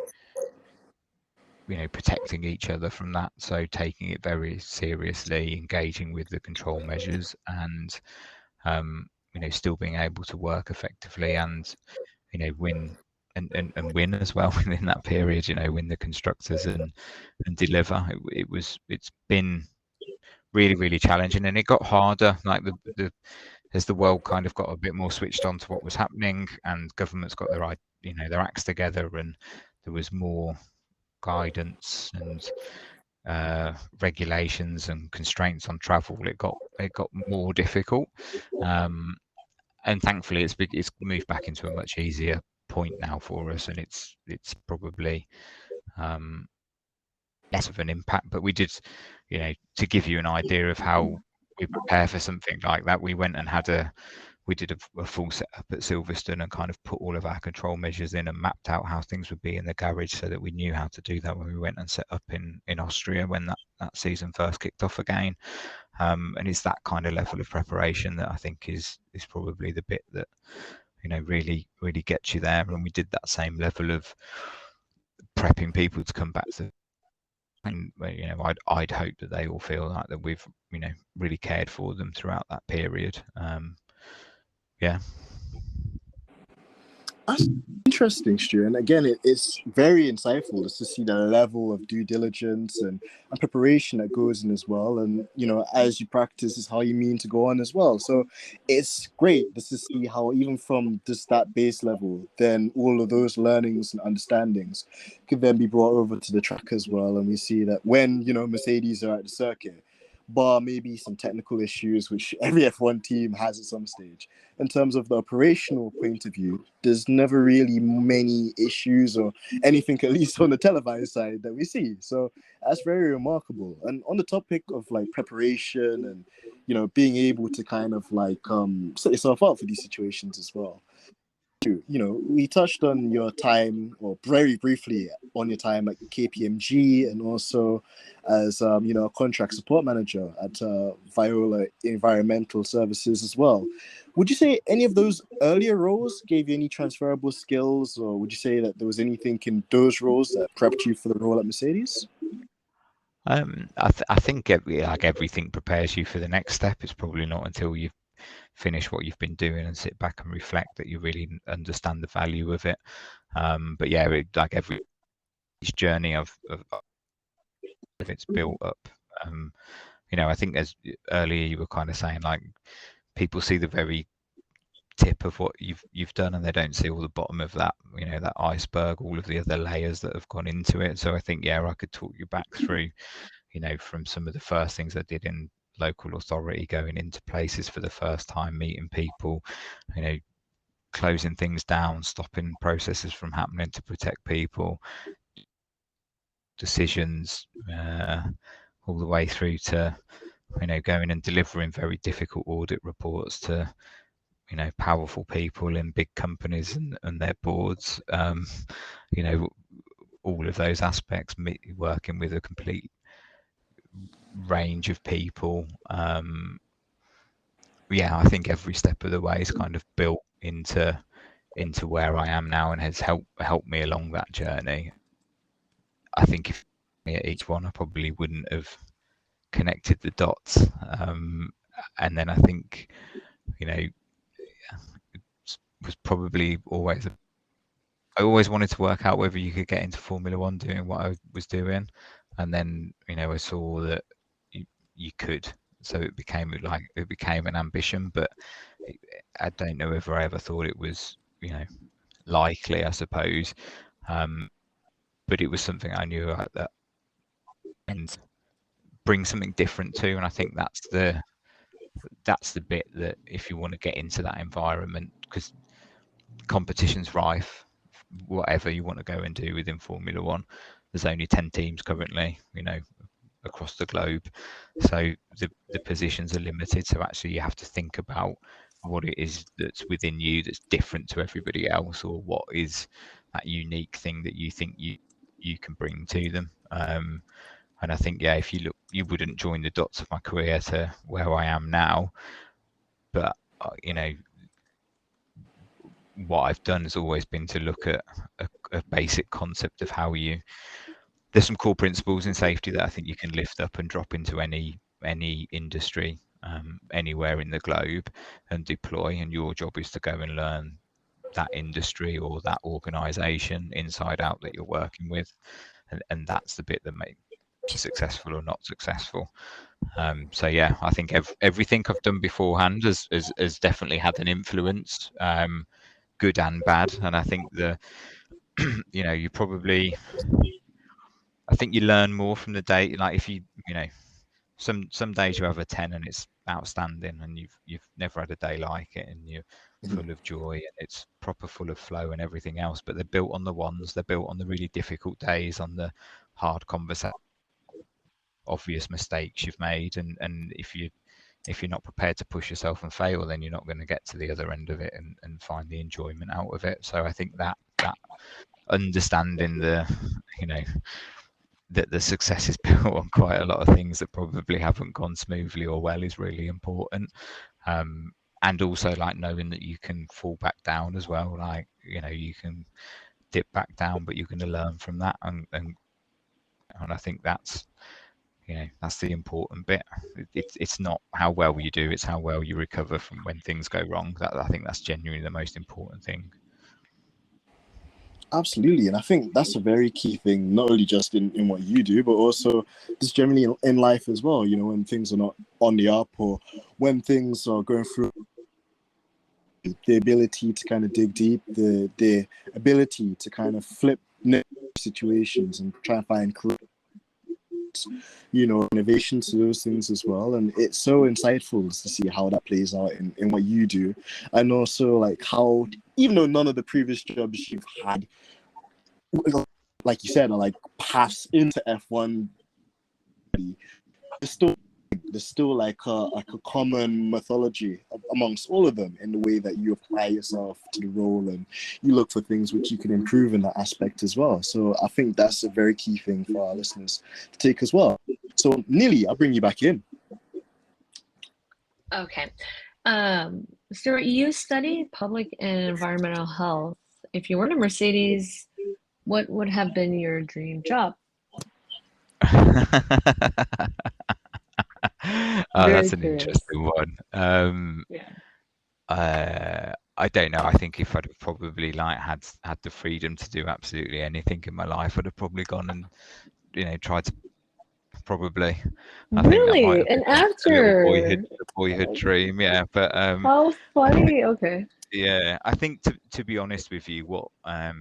protecting each other from that. So taking it very seriously, engaging with the control measures, and still being able to work effectively, and win and win as well within that period. Win the constructors and deliver. It's been really, really challenging, and it got harder. Like as the world kind of got a bit more switched on to what was happening, and governments got their acts together, and there was more guidance and regulations and constraints on travel. It got more difficult, and thankfully it's moved back into a much easier point now for us, and it's probably less of an impact. But we did, to give you an idea of how we prepare for something like that, we went and we did a full setup at Silverstone, and kind of put all of our control measures in, and mapped out how things would be in the garage, so that we knew how to do that when we went and set up in Austria when that season first kicked off again. And it's that kind of level of preparation that I think is probably the bit that really, really gets you there. And we did that same level of prepping people to come back to, and I'd hope that they all feel like that we've really cared for them throughout that period. Yeah. That's interesting, Stu. And again, it's very insightful just to see the level of due diligence and preparation that goes in as well. And, as you practice is how you mean to go on as well. So it's great just to see how even from just that base level, then all of those learnings and understandings could then be brought over to the track as well. And we see that when, Mercedes are at the circuit, bar maybe some technical issues, which every F1 team has at some stage. In terms of the operational point of view, there's never really many issues or anything, at least on the televised side, that we see. So that's very remarkable. And on the topic of like preparation and, being able to kind of like set yourself up for these situations as well. We touched on your time, or very briefly on your time at KPMG, and also as a contract support manager at Viola Environmental Services as well. Would you say any of those earlier roles gave you any transferable skills, or would you say that there was anything in those roles that prepped you for the role at Mercedes? I think everything prepares you for the next step. It's probably not until you've finished what you've been doing and sit back and reflect that you really understand the value of it. But yeah, like every journey of it's built up. I think as earlier you were kind of saying, like, people see the very tip of what you've done, and they don't see all the bottom of that, that iceberg, all of the other layers that have gone into it. So I think, I could talk you back through, from some of the first things I did in local authority, going into places for the first time, meeting people, closing things down, stopping processes from happening to protect people, decisions, all the way through to, going and delivering very difficult audit reports to, powerful people in big companies and their boards. All of those aspects, working with a complete range of people. I think every step of the way is kind of built into where I am now and has helped me along that journey. I think if at each one, I probably wouldn't have connected the dots. And then I think, it was probably I always wanted to work out whether you could get into Formula One doing what I was doing. And then, I saw that you could. So it became an ambition, but I don't know if I ever thought it was, likely, I suppose. But it was something I knew that and bring something different to. And I think that's the bit that if you want to get into that environment, because competition's rife, whatever you want to go and do within Formula One, there's only 10 teams currently, across the globe. So the positions are limited. So actually you have to think about what it is that's within you that's different to everybody else, or what is that unique thing that you think you can bring to them. And I think, if you look, you wouldn't join the dots of my career to where I am now. But, what I've done has always been to look at a basic concept of how there's some core principles in safety that I think you can lift up and drop into any industry, anywhere in the globe, and deploy. And your job is to go and learn that industry or that organization inside out that you're working with. And that's the bit that makes successful or not successful. So I think everything I've done beforehand has definitely had an influence, good and bad. And I think you probably, I think you learn more from the day. Like if you some days you have a 10 and it's outstanding, and you've never had a day like it, and you're full of joy and it's proper full of flow and everything else. But they're built on they're built on the really difficult days, on the hard conversation, obvious mistakes you've made, and if you're not prepared to push yourself and fail, then you're not going to get to the other end of it and find the enjoyment out of it. So I think that understanding that the success is built on quite a lot of things that probably haven't gone smoothly or well is really important. And also like knowing that you can fall back down as well. Like, you can dip back down, but you're going to learn from that. And I think that's the important bit. It's not how well you do, it's how well you recover from when things go wrong. I think that's genuinely the most important thing. Absolutely. And I think that's a very key thing, not only just in what you do, but also just generally in life as well. When things are not on the up, or when things are going through, the ability to kind of dig deep, the ability to kind of flip situations and try and find innovation to those things as well. And it's so insightful to see how that plays out in what you do. And also like how, even though none of the previous jobs you've had, like you said, are like paths into F1, there's still like a common mythology amongst all of them, in the way that you apply yourself to the role and you look for things which you can improve in that aspect as well. So I think that's a very key thing for our listeners to take as well. So Nilly, I'll bring you back in. Okay. Stuart, you studied public and environmental health. If you weren't a Mercedes, what would have been your dream job? That's an interesting one. I don't know. I think if I'd have probably had the freedom to do absolutely anything in my life, I'd have probably gone and tried to probably. I really? think that an actor? A boyhood dream, yeah. But how funny. Okay. Yeah, I think to be honest with you, what at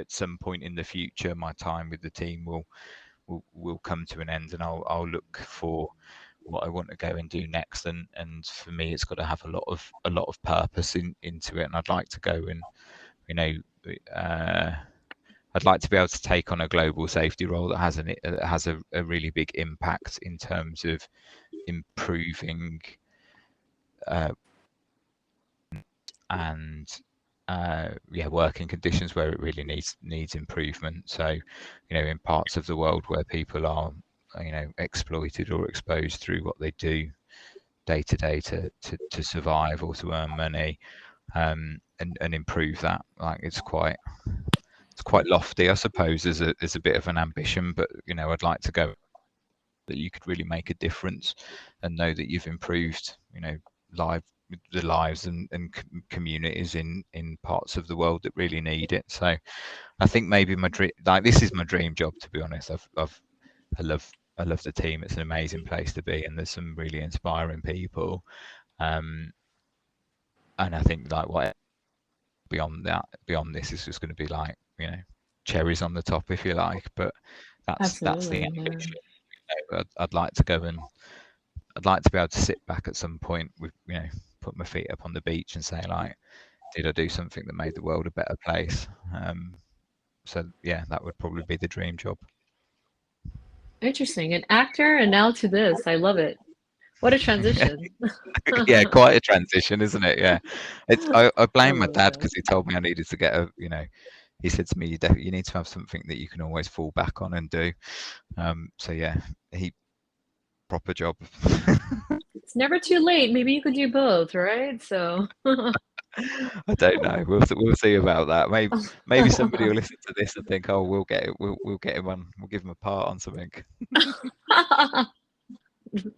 some point in the future, my time with the team will come to an end, and I'll look for what I want to go and do next. And for me, it's got to have a lot of purpose into it. And I'd like to go and I'd like to be able to take on a global safety role that has a really big impact in terms of improving and working conditions where it really needs improvement. So, you know, in parts of the world where people are, you know, exploited or exposed through what they do day to day to survive or to earn money, and improve that. Like it's quite lofty, I suppose, as a bit of an ambition, but you know, I'd like to go that you could really make a difference and know that you've improved, you know, the lives and communities in parts of the world that really need it. So I think maybe my dream, like this is my dream job, to be honest. I love the team. It's an amazing place to be, and there's some really inspiring people. And I think like what beyond this is just going to be like, you know, cherries on the top, if you like. But that's the Absolutely, yeah. ambition. You know, I'd like to go and I'd like to be able to sit back at some point with, you know, put my feet up on the beach and say like, did I do something that made the world a better place? So yeah, that would probably be the dream job. Interesting. An actor and now to this. I love it. What a transition. Yeah, quite a transition, isn't it? Yeah, I blame my love dad that. because he told me I needed to get a, you know, he said to me, you need to have something that you can always fall back on and do. So yeah, he proper job. It's never too late. Maybe you could do both, right? So I don't know. We'll see about that. Maybe somebody will listen to this and think, oh, we'll get it. We'll get him on. We'll give him a part on something.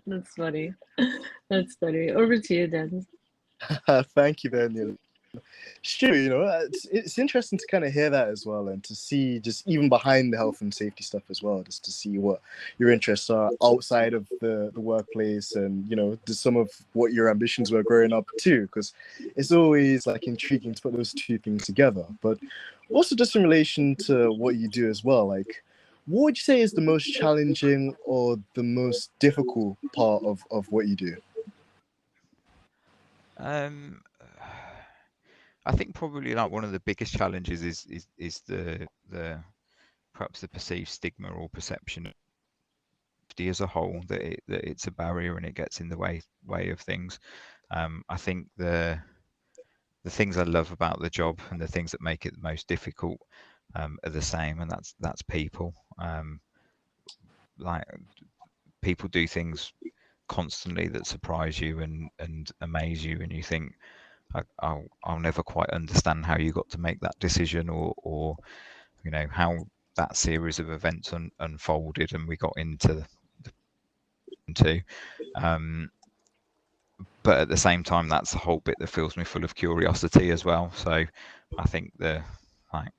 That's funny. That's funny. Over to you, Dennis. Thank you there, Neil. Sure, you know, it's interesting to kind of hear that as well, and to see just even behind the health and safety stuff as well, just to see what your interests are outside of the workplace, and you know, just some of what your ambitions were growing up too, because it's always like intriguing to put those two things together. But also just in relation to what you do as well, like what would you say is the most challenging or the most difficult part of what you do? I think probably like one of the biggest challenges is the perhaps the perceived stigma or perception of safety as a whole, that it's a barrier and it gets in the way of things. I think the things I love about the job and the things that make it the most difficult are the same, and that's people. Like people do things constantly that surprise you and amaze you, and you think, I'll never quite understand how you got to make that decision, or you know, how that series of events unfolded and we got into but at the same time, that's the whole bit that fills me full of curiosity as well. So I think like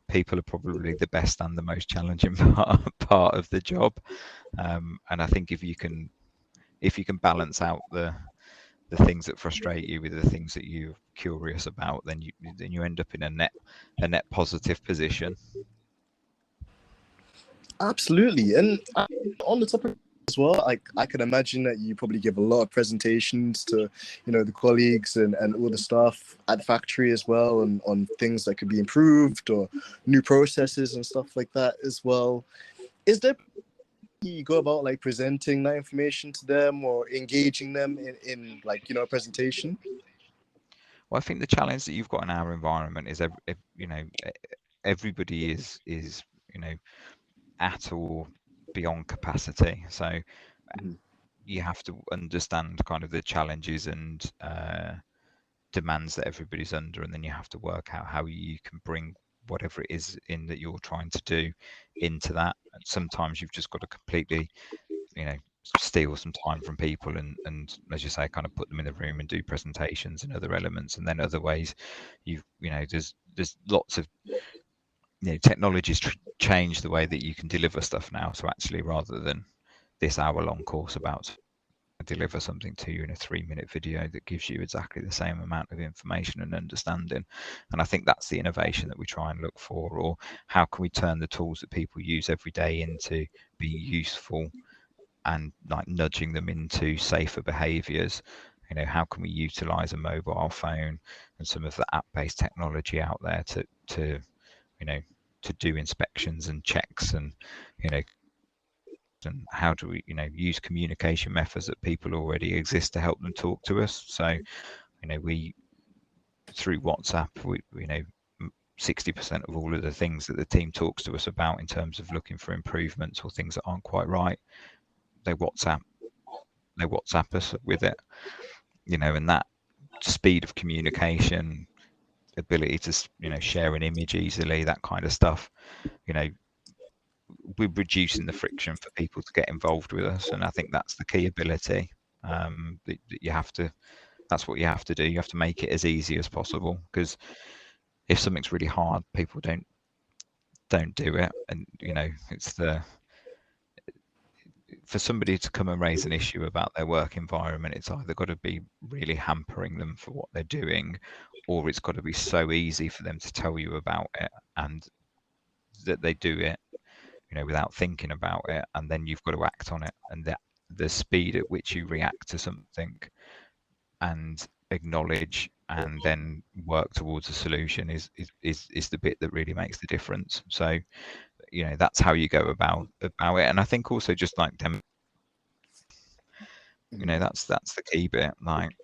people are probably the best and the most challenging part of the job. And I think if you can balance out the things that frustrate you with the things that you're curious about, then you end up in a net positive position. Absolutely. And on the topic as well, like I can imagine that you probably give a lot of presentations to, you know, the colleagues and all the staff at the factory as well, and on things that could be improved or new processes and stuff like that as well. Is there you go about like presenting that information to them or engaging them in like, you know, a presentation? Well, I think the challenge that you've got in our environment is you know, everybody is you know, at or beyond capacity. So you have to understand kind of the challenges and demands that everybody's under, and then you have to work out how you can bring whatever it is in that you're trying to do into that. And sometimes you've just got to completely, you know, steal some time from people and as you say, kind of put them in the room and do presentations and other elements. And then other ways, you know, there's lots of, you know, technology's changed the way that you can deliver stuff now. So actually, rather than this hour-long course about deliver something to you in a 3-minute video that gives you exactly the same amount of information and understanding. And I think that's the innovation that we try and look for. Or how can we turn the tools that people use every day into being useful and like nudging them into safer behaviors? You know, how can we utilize a mobile phone and some of the app-based technology out there to you know, to do inspections and checks, and and how do we use communication methods that people already exist to help them talk to us. So we, through WhatsApp, we 60% of all of the things that the team talks to us about in terms of looking for improvements or things that aren't quite right, they WhatsApp us with it, and that speed of communication, ability to share an image easily, that kind of stuff, we're reducing the friction for people to get involved with us. And I think that's the key ability, that you have to, that's what you have to do. You have to make it as easy as possible, because if something's really hard, people don't do it. And it's for somebody to come and raise an issue about their work environment, it's either got to be really hampering them for what they're doing, or it's got to be so easy for them to tell you about it and that they do it without thinking about it, and then you've got to act on it. And that the speed at which you react to something and acknowledge and then work towards a solution is the bit that really makes the difference. So that's how you go about it. And I think also, just like them, that's the key bit. Like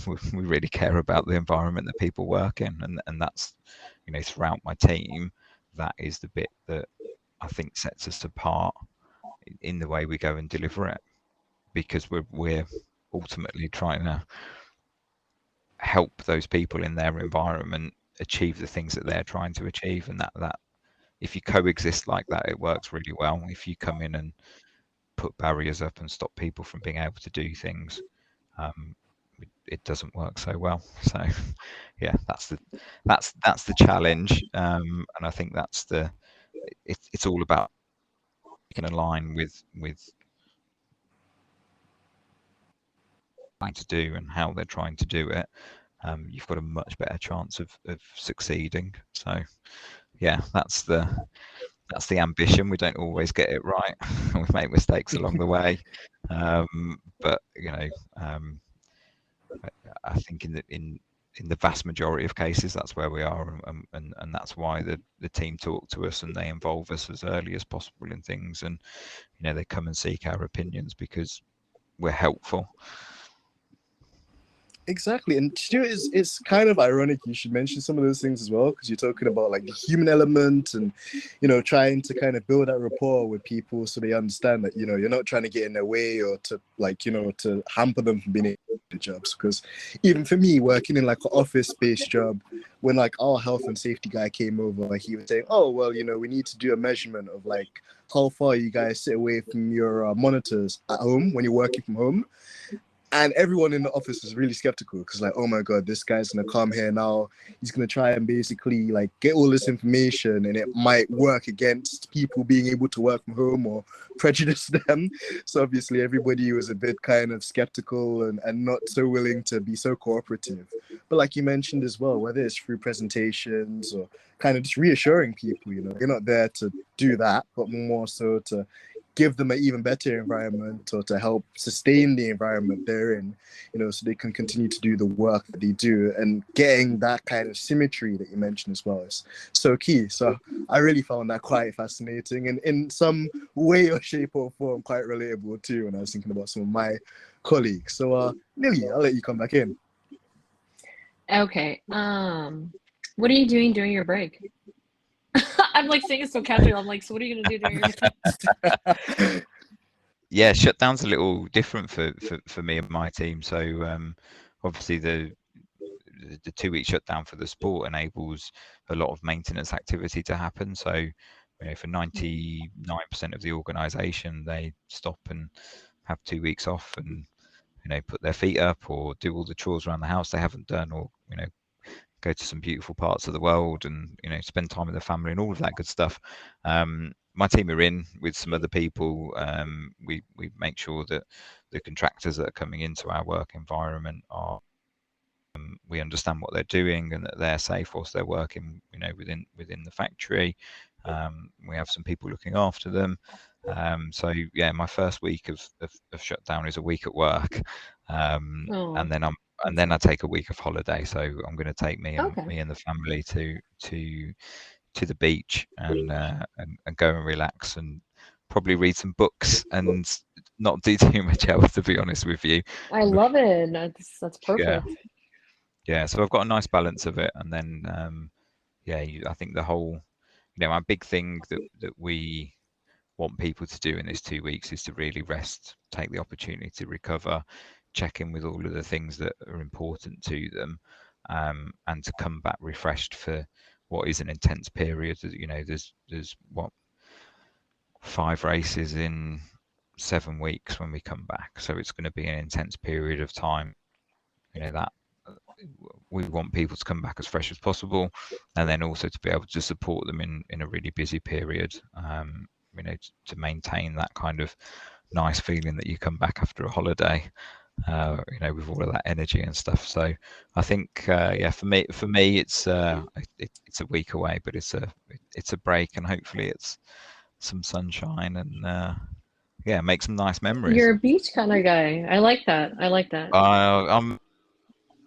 we really care about the environment that people work in, and that's throughout my team, that is the bit that I think sets us apart in the way we go and deliver it, because we're ultimately trying to help those people in their environment achieve the things that they're trying to achieve. And that if you coexist like that, it works really well. If you come in and put barriers up and stop people from being able to do things, it doesn't work so well. So yeah, that's the challenge, and I think that's it's all about can align with trying to do and how they're trying to do it. You've got a much better chance of succeeding. So yeah, that's the ambition. We don't always get it right. We make mistakes along the way, but I think in the vast majority of cases, that's where we are, and that's why the team talk to us and they involve us as early as possible in things, and they come and seek our opinions because we're helpful. Exactly, and Stuart, it's kind of ironic you should mention some of those things as well, because you're talking about like the human element and trying to kind of build that rapport with people so they understand that you're not trying to get in their way or to to hamper them from being able to do jobs. Because even for me, working in like an office-based job, when like our health and safety guy came over, he was saying, oh well, we need to do a measurement of like how far you guys sit away from your monitors at home when you're working from home. And everyone in the office was really skeptical, because like, oh my God, this guy's gonna come here now. He's gonna try and basically like get all this information, and it might work against people being able to work from home or prejudice them. So obviously everybody was a bit kind of skeptical and not so willing to be so cooperative. But like you mentioned as well, whether it's through presentations or kind of just reassuring people, you're not there to do that, but more so to give them an even better environment, or to help sustain the environment they're in, so they can continue to do the work that they do. And getting that kind of symmetry that you mentioned as well is so key. So I really found that quite fascinating, and in some way or shape or form quite relatable too when I was thinking about some of my colleagues. So Nilly, I'll let you come back in. Okay. What are you doing during your break? I'm like saying it so casually. I'm like, so what are you gonna do during your break? Yeah, shutdown's a little different for me and my team. So obviously the 2-week shutdown for the sport enables a lot of maintenance activity to happen. So for 99% of the organisation, they stop and have 2 weeks off and put their feet up or do all the chores around the house they haven't done, or go to some beautiful parts of the world and spend time with their family and all of that good stuff. My team are in with some other people. We make sure that the contractors that are coming into our work environment are we understand what they're doing and that they're safe whilst they're working within the factory. We have some people looking after them. So yeah, my first week of shutdown is a week at work, Oh, and then I take a week of holiday. So I'm going to take me okay. and the family to the beach and go and relax and probably read some books and not do too much else, to be honest with you. I love it. That's Yeah, perfect. yeah. So I've got a nice balance of it, and then yeah, I think the whole, my big thing that we want people to do in this 2 weeks is to really rest, take the opportunity to recover, check in with all of the things that are important to them, and to come back refreshed for what is an intense period. There's what, 5 races in 7 weeks when we come back, so it's going to be an intense period of time. That we want people to come back as fresh as possible, and then also to be able to support them in a really busy period, to maintain that kind of nice feeling that you come back after a holiday, with all of that energy and stuff. So I think, yeah, for me, it's a week away, but it's a break, and hopefully it's some sunshine and yeah, make some nice memories. You're a beach kind of guy. I like that. I like that.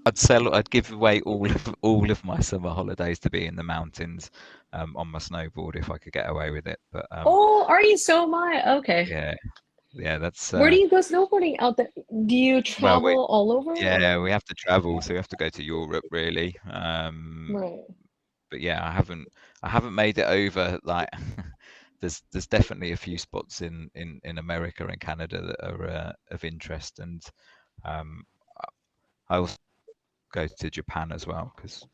I'd give away all of my summer holidays to be in the mountains, on my snowboard if I could get away with it. But Oh, are you? So am I. Okay. yeah, that's Where do you go snowboarding out there? Do you well, travel all over yeah, or? we have to travel, so we have to go to Europe really. Right. But yeah, I haven't made it over. Like, there's definitely a few spots in America and Canada that are of interest, and um, I also go to Japan as well because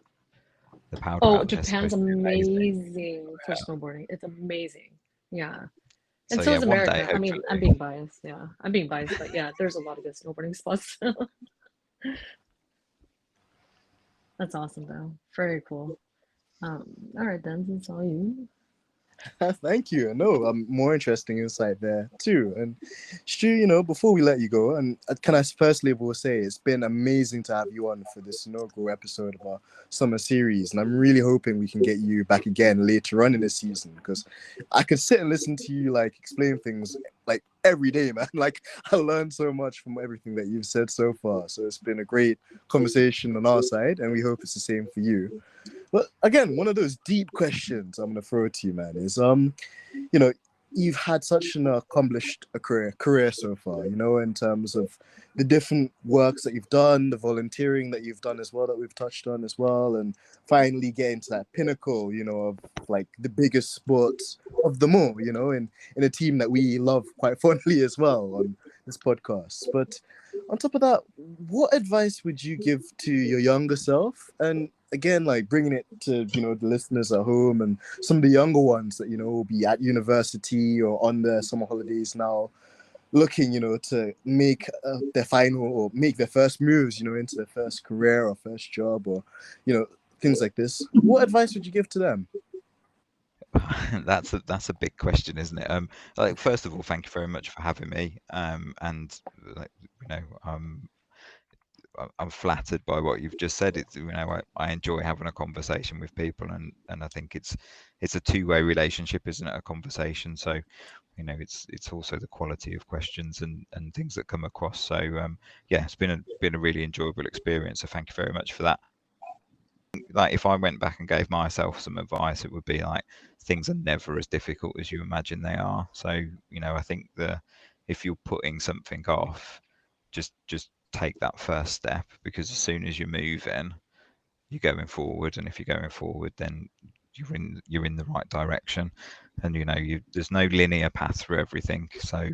the powder Oh, out there is Japan's supposed to be amazing. amazing for snowboarding. It's amazing. Yeah. And So so yeah, is one day America. I mean, I'm being hopefully. biased. Yeah. I'm being biased, but yeah, there's a lot of good snowboarding spots. That's awesome though. Very cool. All right then, it's all you. Thank you. No, more interesting insight there too. And Stu, before we let you go, and can I personally will say it's been amazing to have you on for this inaugural episode of our summer series, and I'm really hoping we can get you back again later on in the season because I could sit and listen to you like explain things like every day, man. Like I learned so much from everything that you've said so far. So it's been a great conversation on our side, and we hope it's the same for you. But again, one of those deep questions I'm gonna throw to you, man, is you know, you've had such an accomplished career so far, in terms of the different works that you've done, the volunteering that you've done as well, that we've touched on as well, and finally getting to that pinnacle, of like the biggest sports of them all, in a team that we love quite fondly as well on this podcast. But on top of that, what advice would you give to your younger self? And again, like bringing it to the listeners at home and some of the younger ones that will be at university or on their summer holidays now, looking to make their final or make their first moves into their first career or first job or things like this. What advice would you give to them? That's a big question, isn't it? Like, first of all, thank you very much for having me. And like, I'm flattered by what you've just said. It's, I enjoy having a conversation with people, and I think it's a two-way relationship, isn't it? A conversation. So, it's also the quality of questions and things that come across. So, yeah, it's been a really enjoyable experience. So thank you very much for that. Like, if I went back and gave myself some advice, it would be like, things are never as difficult as you imagine they are. So, I think if you're putting something off, just take that first step, because as soon as you move in, you're going forward, and if you're going forward, then you're in the right direction. And there's no linear path through everything. So,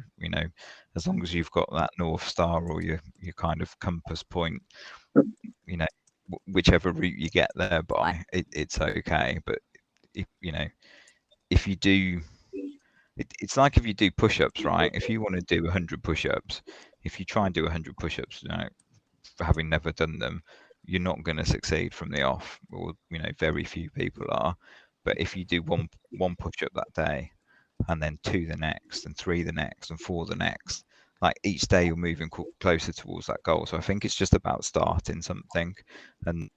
as long as you've got that North Star or your kind of compass point, you know whichever route you get there by, it's okay. But if you do, it's like if you do push-ups, right? If you want to do 100 push-ups, if you try and do 100 push-ups, for having never done them, you're not going to succeed from the off, or very few people are. But if you do one push-up that day, and then two the next, and three the next, and four the next, like, each day you're moving closer towards that goal. So I think it's just about starting something, and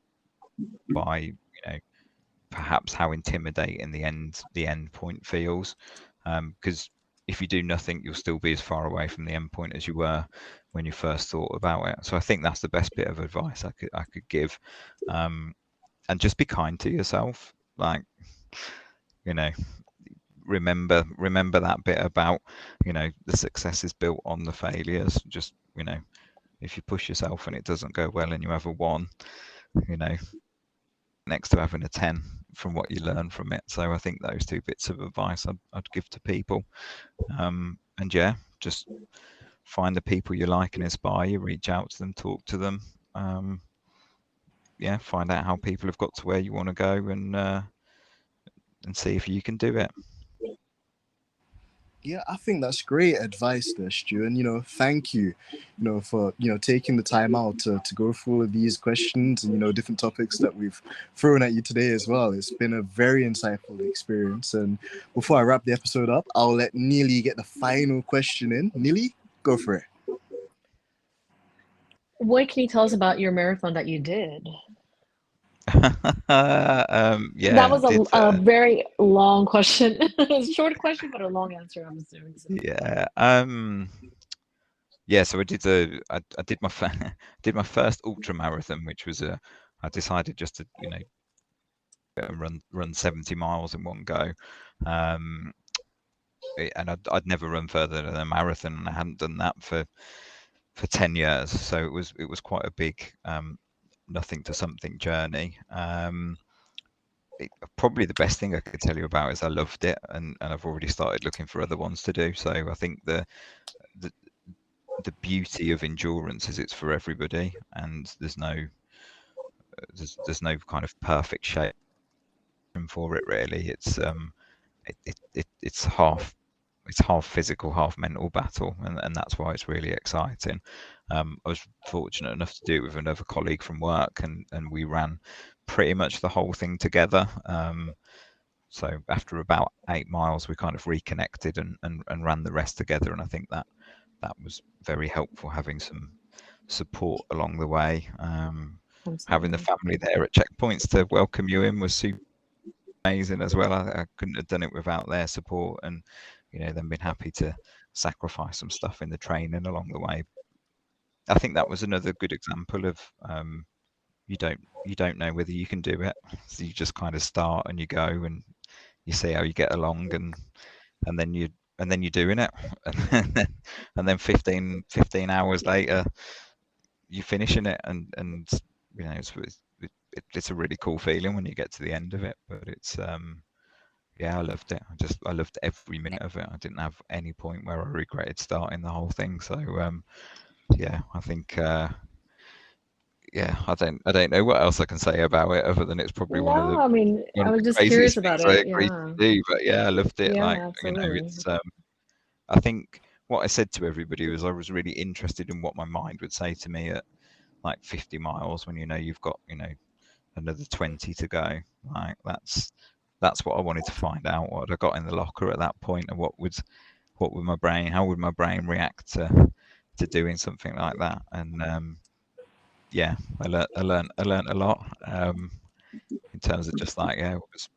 by perhaps how intimidating the end point feels, because if you do nothing, you'll still be as far away from the end point as you were when you first thought about it. So I think that's the best bit of advice I could give, and just be kind to yourself. Like, you know, remember that bit about, you know, the success is built on the failures. Just, you know, if you push yourself and it doesn't go well and you have a 1, you know, next to having a 10 from what you learn from it. So I think those 2 bits of advice I'd give to people. And yeah, just find the people you like and inspire you, reach out to them, talk to them. Yeah, find out how people have got to where you want to go, and see if you can do it. Yeah, I think that's great advice there, Stu. And, you know, thank you, you know, for, you know, taking the time out to go through all of these questions and, you know, different topics that we've thrown at you today as well. It's been a very insightful experience. And before I wrap the episode up, I'll let Nilly get the final question in. Nilly, go for it. What can you tell us about your marathon that you did? Yeah, That was a very long question. It's a short question, but a long answer, I'm assuming. So. Yeah. Yeah, so I did my did my first ultra marathon, which was I decided just to, you know, run 70 miles in one go. And I'd never run further than a marathon, and I hadn't done that for 10 years. So it was quite a big nothing to something journey. Probably the best thing I could tell you about is I loved it, and I've already started looking for other ones to do. So I think the beauty of endurance is it's for everybody, and there's no kind of perfect shape for it really. It's half physical, half mental battle, and that's why it's really exciting. I was fortunate enough to do it with another colleague from work, and we ran pretty much the whole thing together. So after about 8 miles, we kind of reconnected and ran the rest together, and I think that was very helpful, having some support along the way. Having the family there at checkpoints to welcome you in was super amazing as well. I couldn't have done it without their support, and, you know, them being happy to sacrifice some stuff in the training along the way. I think that was another good example of you don't know whether you can do it, so you just kind of start and you go and you see how you get along, and then you're doing it, and then 15 hours later you're finishing it, and you know, it's a really cool feeling when you get to the end of it. But it's yeah, I loved it. I loved every minute of it. I didn't have any point where I regretted starting the whole thing. So yeah, I think yeah, I don't know what else I can say about it other than it's probably one of I mean, I was the just curious craziest about things I it. agreed Yeah. to do. But yeah, I loved it. Yeah, Like, you know, absolutely. it's I think what I said to everybody was I was really interested in what my mind would say to me at like 50 miles, when, you know, you've got, you know, another 20 to go. Like, that's what I wanted to find out. What I got in the locker at that point, and how would my brain react to doing something like that? And yeah, I learned a lot in terms of just like, yeah,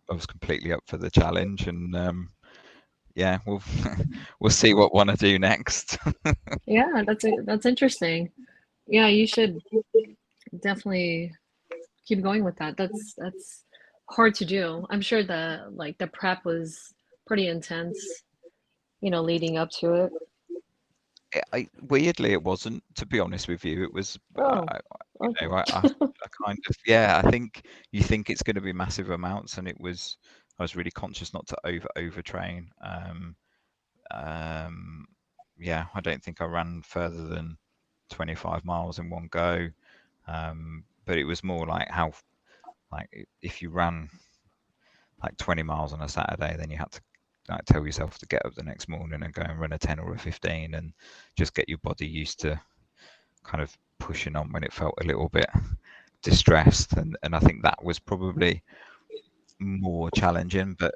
I was completely up for the challenge, and yeah, we'll see what want to do next. Yeah, that's interesting. Yeah, you should definitely keep going with that. That's hard to do. I'm sure the prep was pretty intense, you know, leading up to it. Weirdly, it wasn't, to be honest with you. It was, Oh, you okay. know, I kind of, yeah, I think you think it's going to be massive amounts, and I was really conscious not to overtrain. Yeah, I don't think I ran further than 25 miles in one go. But it was more like if you ran like 20 miles on a Saturday, then you had to like tell yourself to get up the next morning and go and run a 10 or a 15, and just get your body used to kind of pushing on when it felt a little bit distressed. And I think that was probably more challenging, but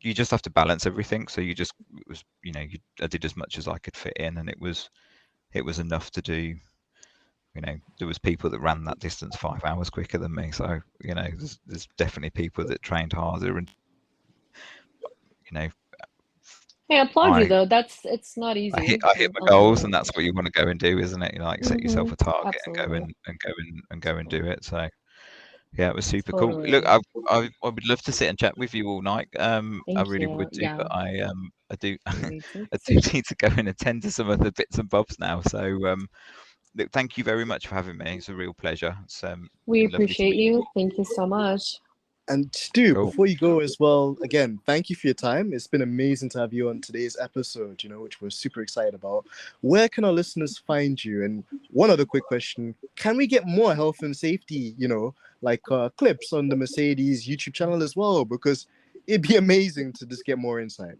you just have to balance everything. So it was, you know, I did as much as I could fit in, and it was enough to do, you know, there was people that ran that distance 5 hours quicker than me. So, you know, there's definitely people that trained harder, and, you know, Hey, I applaud you I though. It's not easy. I hit my I'll say goals, that. and that's what you want to go and do, isn't it? You know, like set yourself a target and go Absolutely. and go and do it. So yeah, it was super cool. Look, Totally. I would love to sit and chat with you all night. I Thank really you. would do, Yeah, but I do me too. I do need to go and attend to some other bits and bobs now. So look, thank you very much for having me. It's a real pleasure. It's We been lovely to appreciate meet you. you. Thank you so much. And Stu, Cool. before you go as well, again, thank you for your time. It's been amazing to have you on today's episode, you know, which we're super excited about. Where can our listeners find you? And one other quick question, can we get more health and safety, you know, like clips on the Mercedes YouTube channel as well? Because it'd be amazing to just get more insight.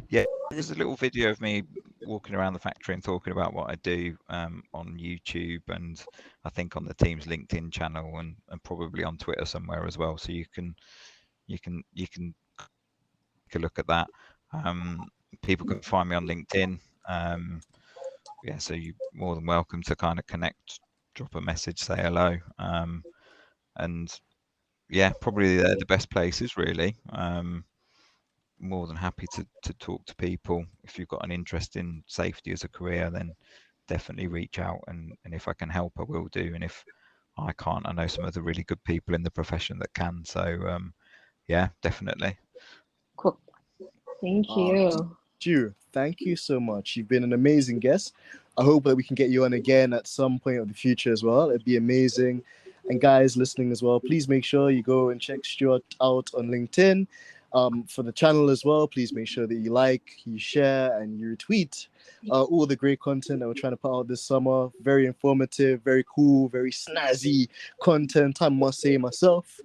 Yeah, there's a little video of me walking around the factory and talking about what I do on YouTube, and I think on the team's LinkedIn channel, and probably on Twitter somewhere as well. So you can take a look at that. People can find me on LinkedIn. Yeah, so you're more than welcome to kind of connect, drop a message, say hello, and yeah, probably they're the best places really. More than happy to talk to people. If you've got an interest in safety as a career, then definitely reach out, and if I can help, I will do. And if I can't, I know some other really good people in the profession that can. So yeah, definitely. Cool. Thank Uh, you. Stu, thank you so much. You've been an amazing guest. I hope that we can get you on again at some point of the future as well. It'd be amazing. And guys listening as well, please make sure you go and check Stuart out on LinkedIn. For the channel as well, please make sure that you like, you share, and you retweet all the great content that we're trying to put out this summer. Very informative, very cool, very snazzy content, I must say myself.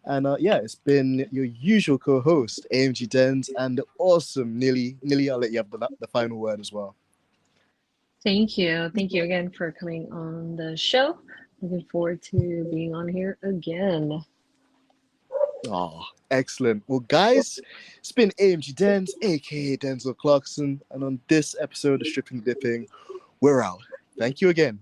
And yeah, it's been your usual co-host, AMG Dens, and the awesome Nilly. Nilly, I'll let you have the final word as well. Thank you. Thank you again for coming on the show. Looking forward to being on here again. Oh, excellent. Well, guys, it's been AMG Dens, aka Denzel Clarkson, and on this episode of Stripping Dipping, we're out. Thank you again.